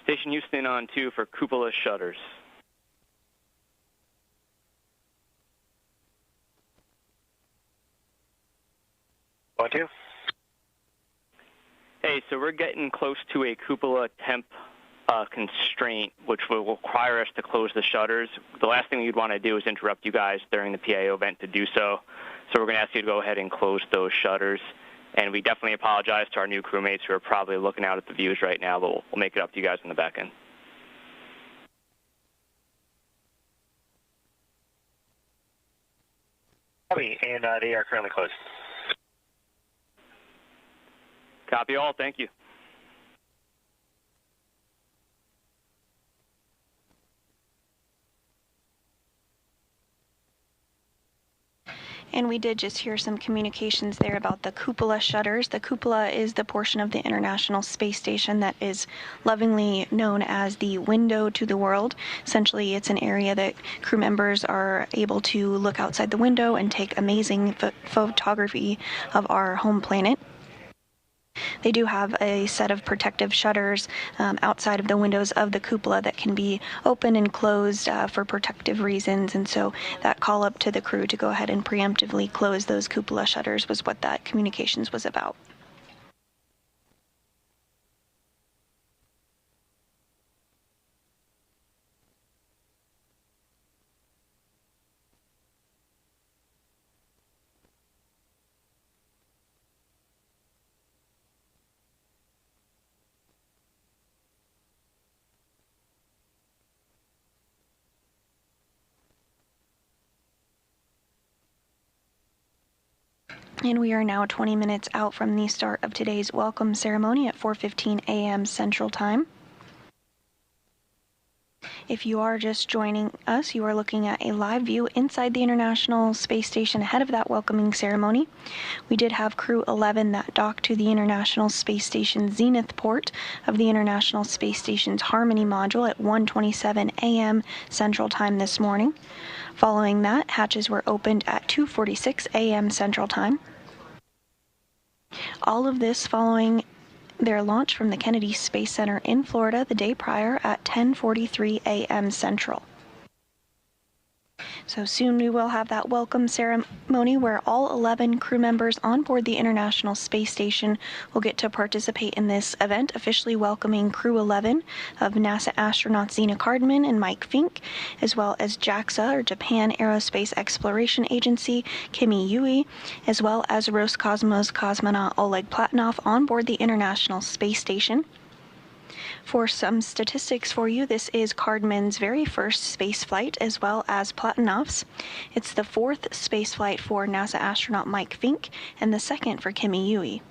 Station Houston on 2 for cupola shutters. On 2. Hey, so we're getting close to a cupola temp constraint, which will require us to close the shutters. The last thing we'd want to do is interrupt you guys during the PAO event to do so. So we're going to ask you to go ahead and close those shutters. And we definitely apologize to our new crewmates who are probably looking out at the views right now, but we'll make it up to you guys in the back end. Copy, and they are currently closed. Copy all. Thank you. And we did just hear some communications there about the cupola shutters. The cupola is the portion of the International Space Station that is lovingly known as the window to the world. Essentially, it's an area that crew members are able to look outside the window and take amazing photography of our home planet. They do have a set of protective shutters outside of the windows of the cupola that can be open and closed for protective reasons, and so that call up to the crew to go ahead and preemptively close those cupola shutters was what that communications was about. And we are now 20 minutes out from the start of today's welcome ceremony at 4:15 a.m. Central Time. If you are just joining us, you are looking at a live view inside the International Space Station ahead of that welcoming ceremony. We did have Crew 11 that docked to the International Space Station Zenith port of the International Space Station's Harmony module at 1:27 a.m. Central Time this morning. Following that, hatches were opened at 2:46 a.m. Central Time. All of this following their launch from the Kennedy Space Center in Florida the day prior at 10:43 a.m. Central. So soon we will have that welcome ceremony where all 11 crew members on board the International Space Station will get to participate in this event, officially welcoming Crew 11 of NASA astronauts Zena Cardman and Mike Fink, as well as JAXA, or Japan Aerospace Exploration Agency, Kimi Yui, as well as Roscosmos cosmonaut Oleg Platonov on board the International Space Station. For some statistics for you, this is Cardman's very first space flight, as well as Platonov's. It's the fourth space flight for NASA astronaut Mike Fink, and the second for Kimi Yui.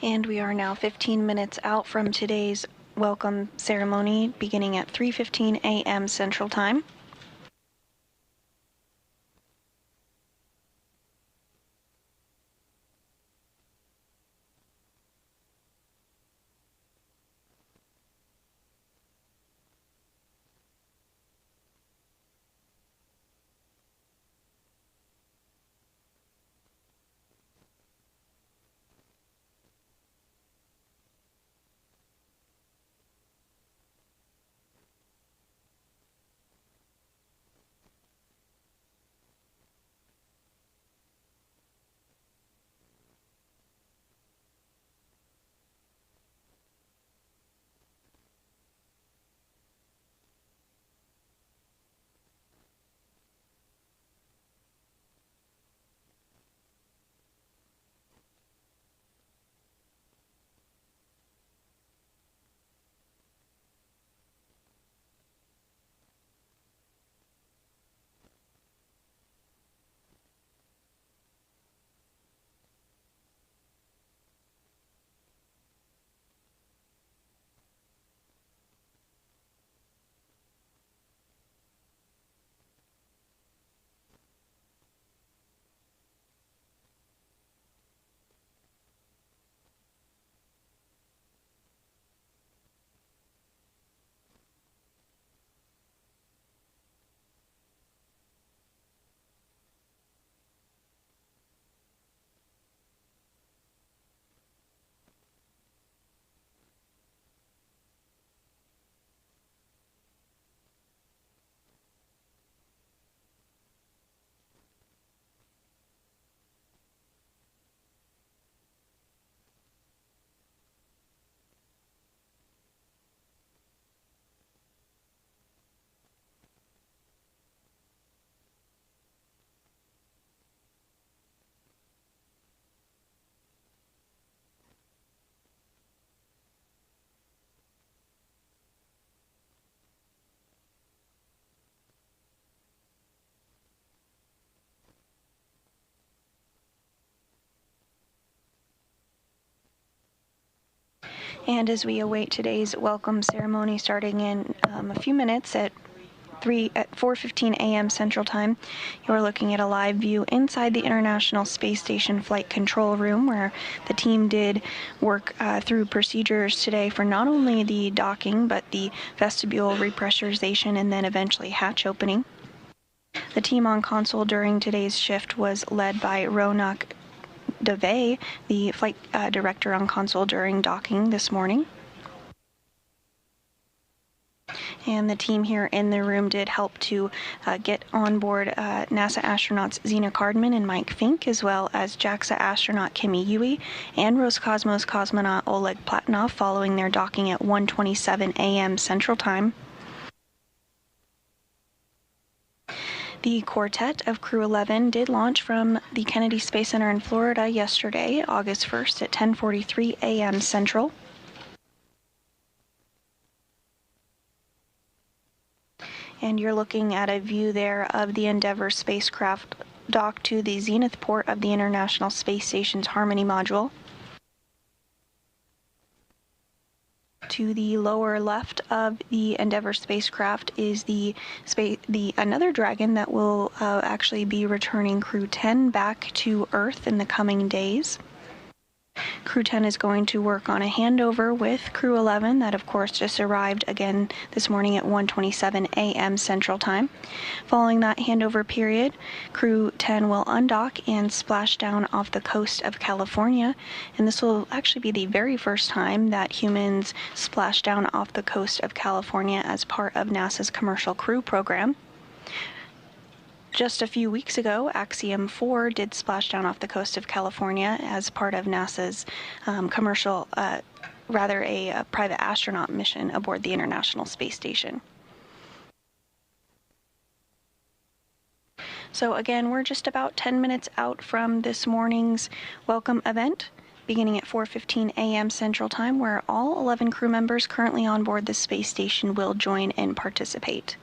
And we are now 15 minutes out from today's welcome ceremony, beginning at 3:15 a.m. Central Time. And as we await today's welcome ceremony starting in a few minutes at 4:15 a.m. Central Time, you're looking at a live view inside the International Space Station Flight Control Room, where the team did work through procedures today for not only the docking, but the vestibule repressurization and then eventually hatch opening. The team on console during today's shift was led by Ronak Dave, the flight director on console during docking this morning. And the team here in the room did help to get on board NASA astronauts Zena Cardman and Mike Fink, as well as JAXA astronaut Kimi Yui and Roscosmos cosmonaut Oleg Platonov following their docking at 1:27 a.m. Central Time. The quartet of Crew 11 did launch from the Kennedy Space Center in Florida yesterday, August 1st at 10:43 a.m. Central. And you're looking at a view there of the Endeavour spacecraft docked to the zenith port of the International Space Station's Harmony module. To the lower left of the Endeavour spacecraft is another Dragon that will actually be returning Crew 10 back to Earth in the coming days. Crew 10 is going to work on a handover with Crew 11 that of course just arrived again this morning at 1:27 a.m. Central Time. Following that handover period, Crew 10 will undock and splash down off the coast of California, and this will actually be the very first time that humans splash down off the coast of California as part of NASA's Commercial Crew program. Just a few weeks ago, Axiom 4 did splash down off the coast of California as part of NASA's a private astronaut mission aboard the International Space Station. So again, we're just about 10 minutes out from this morning's welcome event, beginning at 4:15 a.m. Central Time, where all 11 crew members currently on board the space station will join and participate.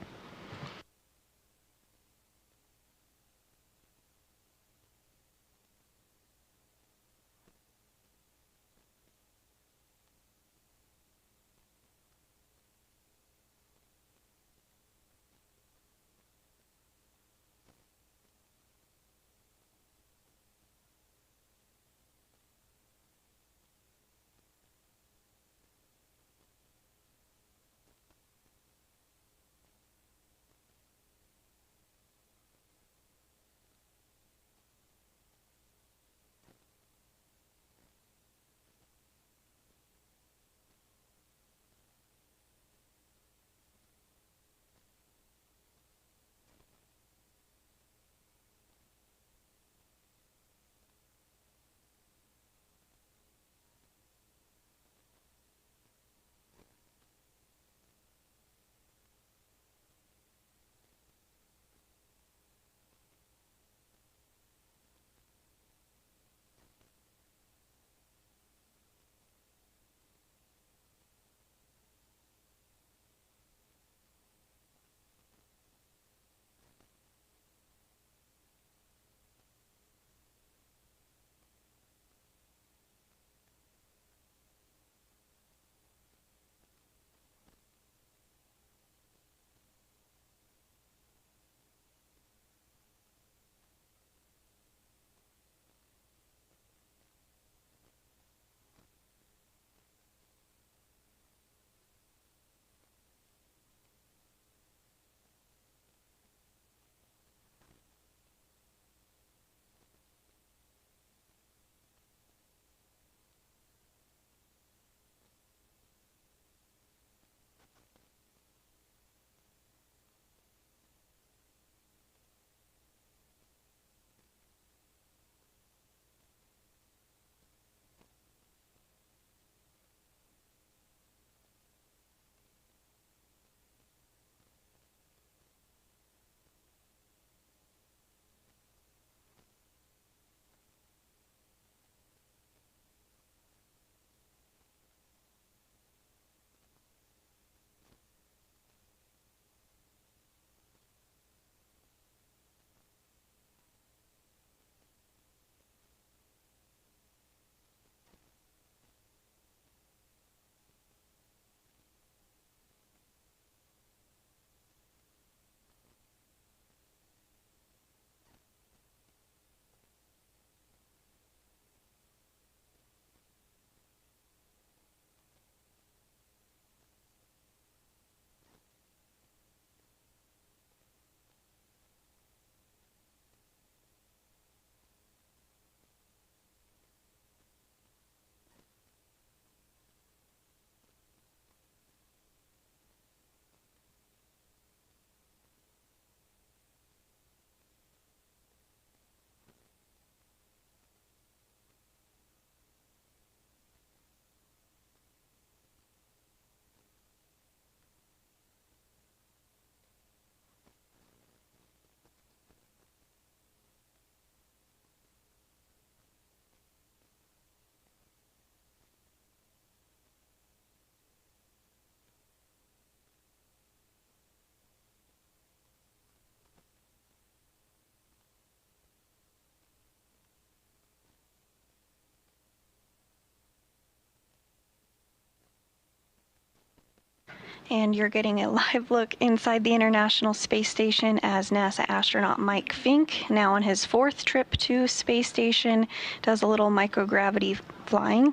And you're getting a live look inside the International Space Station as NASA astronaut Mike Fink, now on his 4th trip to space station, does a little microgravity flying.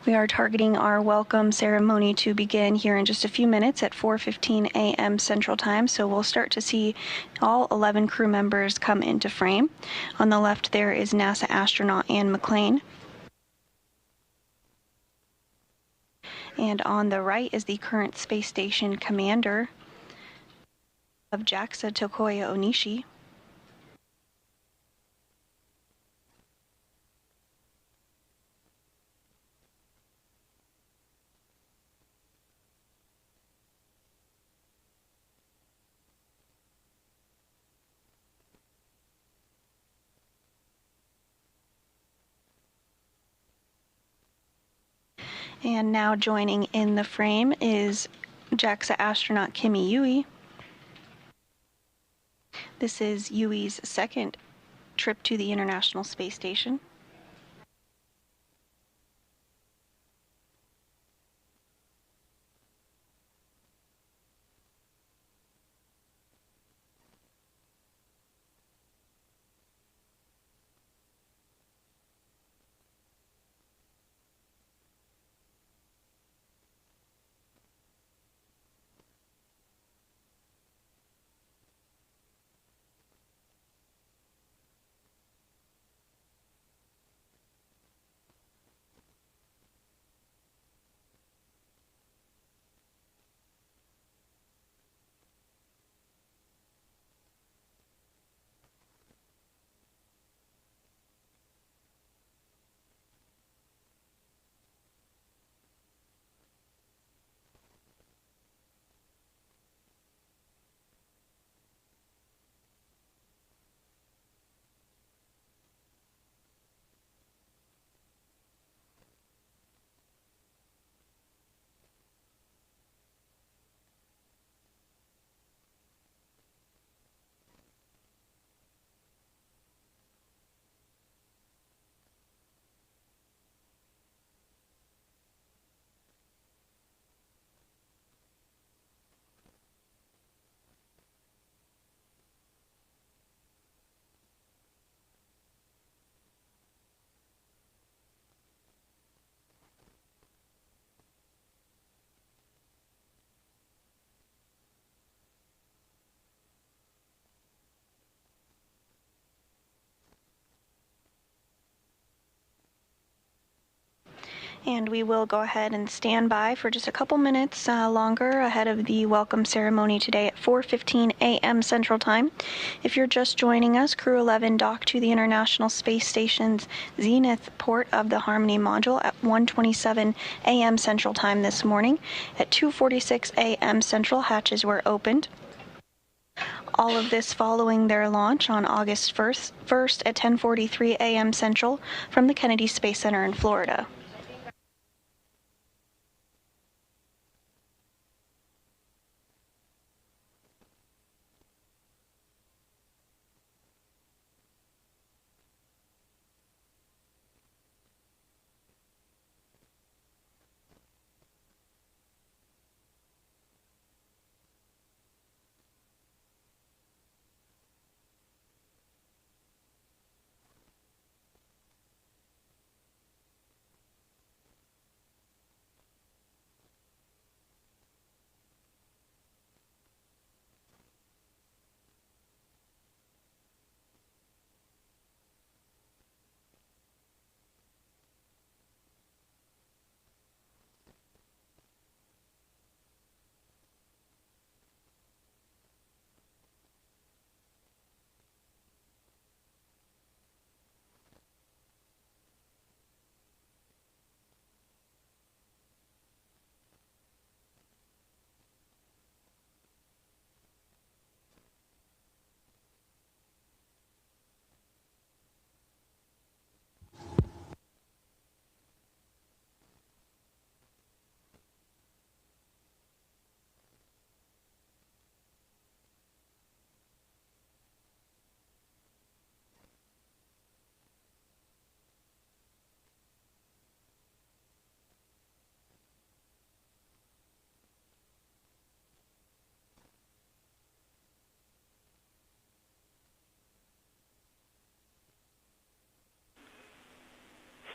We are targeting our welcome ceremony to begin here in just a few minutes at 4:15 a.m. Central Time, so we'll start to see all 11 crew members come into frame. On the left there is NASA astronaut Anne McClain. And on the right is the current space station commander of JAXA, Tokoya Onishi. And now joining in the frame is JAXA astronaut Kimi Yui. This is Yui's 2nd trip to the International Space Station. And we will go ahead and stand by for just a couple minutes longer ahead of the welcome ceremony today at 4:15 a.m. Central Time. If you're just joining us, Crew 11 docked to the International Space Station's Zenith port of the Harmony module at 1:27 a.m. Central Time this morning. At 2:46 a.m. Central, hatches were opened. All of this following their launch on August 1st at 10:43 a.m. Central from the Kennedy Space Center in Florida.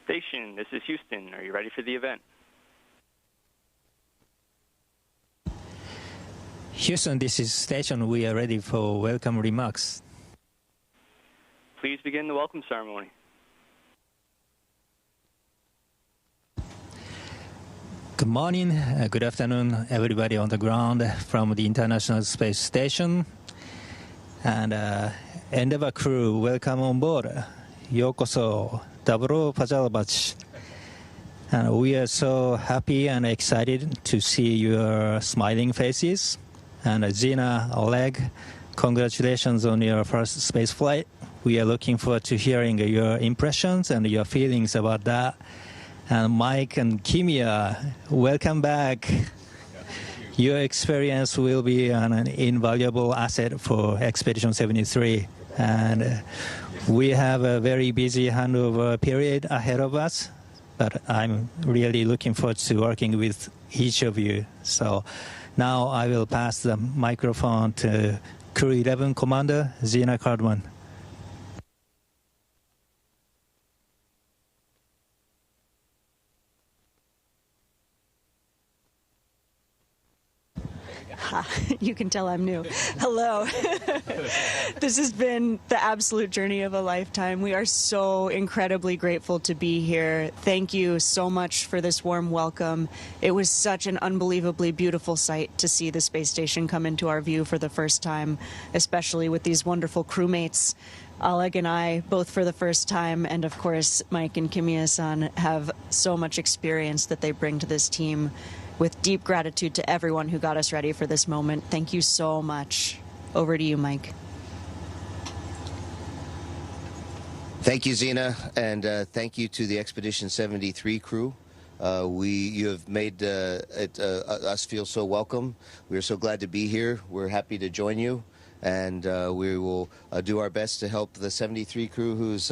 Station, this is Houston. Are you ready for the event? Houston, this is Station. We are ready for welcome remarks. Please begin the welcome ceremony. Good morning, good afternoon, everybody on the ground from the International Space Station. And Endeavour crew, welcome on board. Yokoso, Daburo Pajalabachi. And we are so happy and excited to see your smiling faces. And Gina, Oleg, congratulations on your first space flight. We are looking forward to hearing your impressions and your feelings about that. And Mike and Kimia, welcome back. Your experience will be an invaluable asset for Expedition 73. And we have a very busy handover period ahead of us, but I'm really looking forward to working with each of you. So now I will pass the microphone to Crew 11 Commander Gina Cardman. You can tell I'm new. Hello. This has been the absolute journey of a lifetime. We are so incredibly grateful to be here. Thank you so much for this warm welcome. It was such an unbelievably beautiful sight to see the space station come into our view for the first time, especially with these wonderful crewmates. Oleg and I, both for the first time, and of course Mike and Kimia-san have so much experience that they bring to this team. With deep gratitude to everyone who got us ready for this moment. Thank you so much. Over to you, Mike. Thank you, Zena, and thank you to the Expedition 73 crew. You have made us feel so welcome. We're so glad to be here. We're happy to join you, and we will do our best to help the 73 crew who's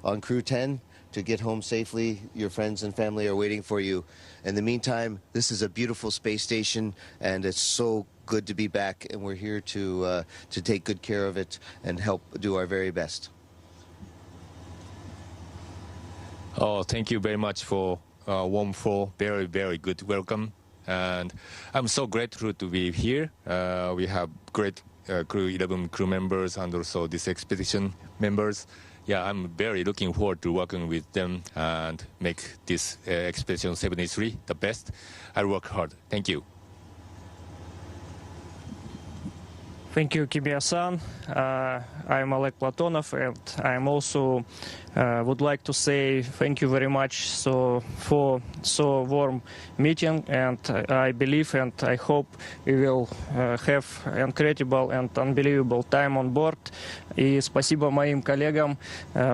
on Crew 10 to get home safely. Your friends and family are waiting for you. In the meantime, this is a beautiful space station, and it's so good to be back, and we're here to take good care of it and help do our very best. Oh, thank you very much for warm, full, very, very good welcome. And I'm so grateful to be here. We have great Crew 11 crew members and also this expedition members. Yeah, I'm very looking forward to working with them and make this Expedition 73 the best. I'll work hard. Thank you. Thank you, Kimia-san. I'm Oleg Platonov, and I'm also would like to say thank you very much for so warm meeting, and I believe and I hope we will have incredible and unbelievable time on board. И спасибо моим коллегам,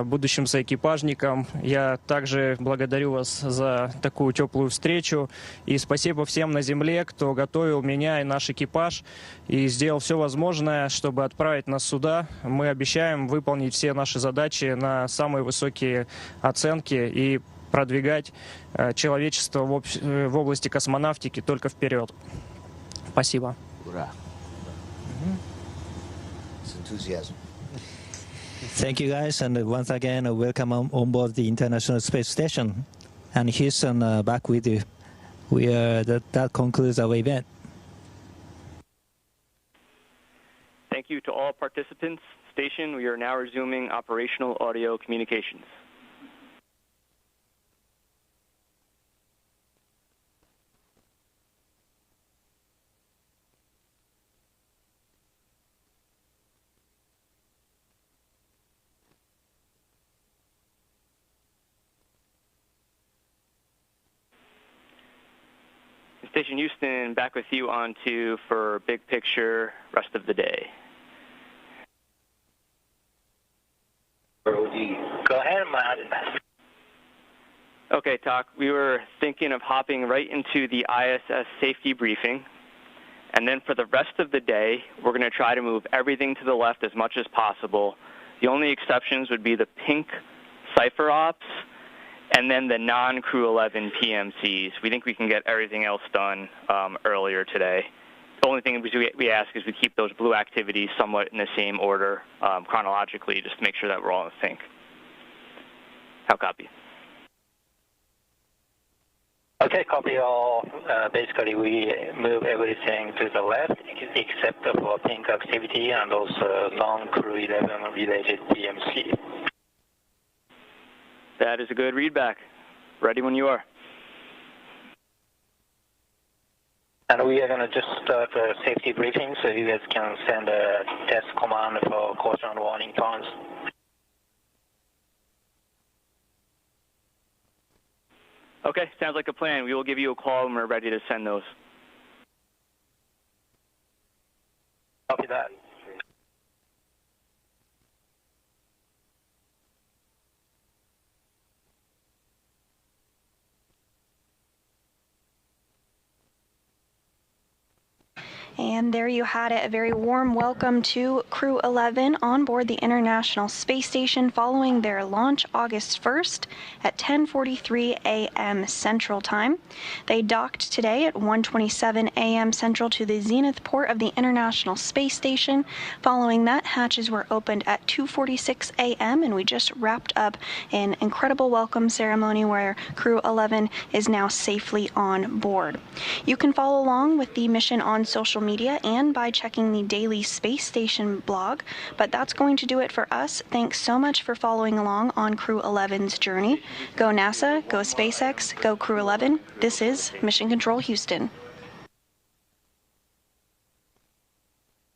будущим соэкипажникам. Я также благодарю вас за такую теплую встречу. И спасибо всем на Земле, кто готовил меня и наш экипаж и сделал все возможное, чтобы отправить нас сюда. Мы обещаем выполнить все наши задачи на самые высокие оценки и продвигать человечество в области космонавтики только вперед. Спасибо. Ура! It's enthusiasm. Thank you, guys, and once again, welcome on board the International Space Station. And Houston, back with you. That concludes our event. Thank you to all participants. Station, we are now resuming operational audio communications. Station Houston, back with you on to for big picture rest of the day. Go ahead, Matt. Okay, Talk. We were thinking of hopping right into the ISS safety briefing. And then for the rest of the day, we're going to try to move everything to the left as much as possible. The only exceptions would be the pink cipher ops and then the non-Crew 11 PMCs. We think we can get everything else done earlier today. The only thing we ask is we keep those blue activities somewhat in the same order chronologically, just to make sure that we're all in sync. How copy? Okay, copy all. Basically, we move everything to the left except for pink activity and also non-Crew 11 related DMC. That is a good readback. Ready when you are. And we are going to just start a safety briefing so you guys can send a test command for caution warning tones. Okay, sounds like a plan. We will give you a call when we're ready to send those. Copy that. And there you had it, a very warm welcome to Crew 11 on board the International Space Station following their launch August 1st at 10:43 a.m. Central Time. They docked today at 1:27 a.m. Central to the zenith port of the International Space Station. Following that, hatches were opened at 2:46 a.m. and we just wrapped up an incredible welcome ceremony where Crew 11 is now safely on board. You can follow along with the mission on social media and by checking the daily space station blog, but that's going to do it for us. Thanks so much for following along on Crew 11's journey. Go NASA, go SpaceX, go Crew 11. This is Mission Control Houston.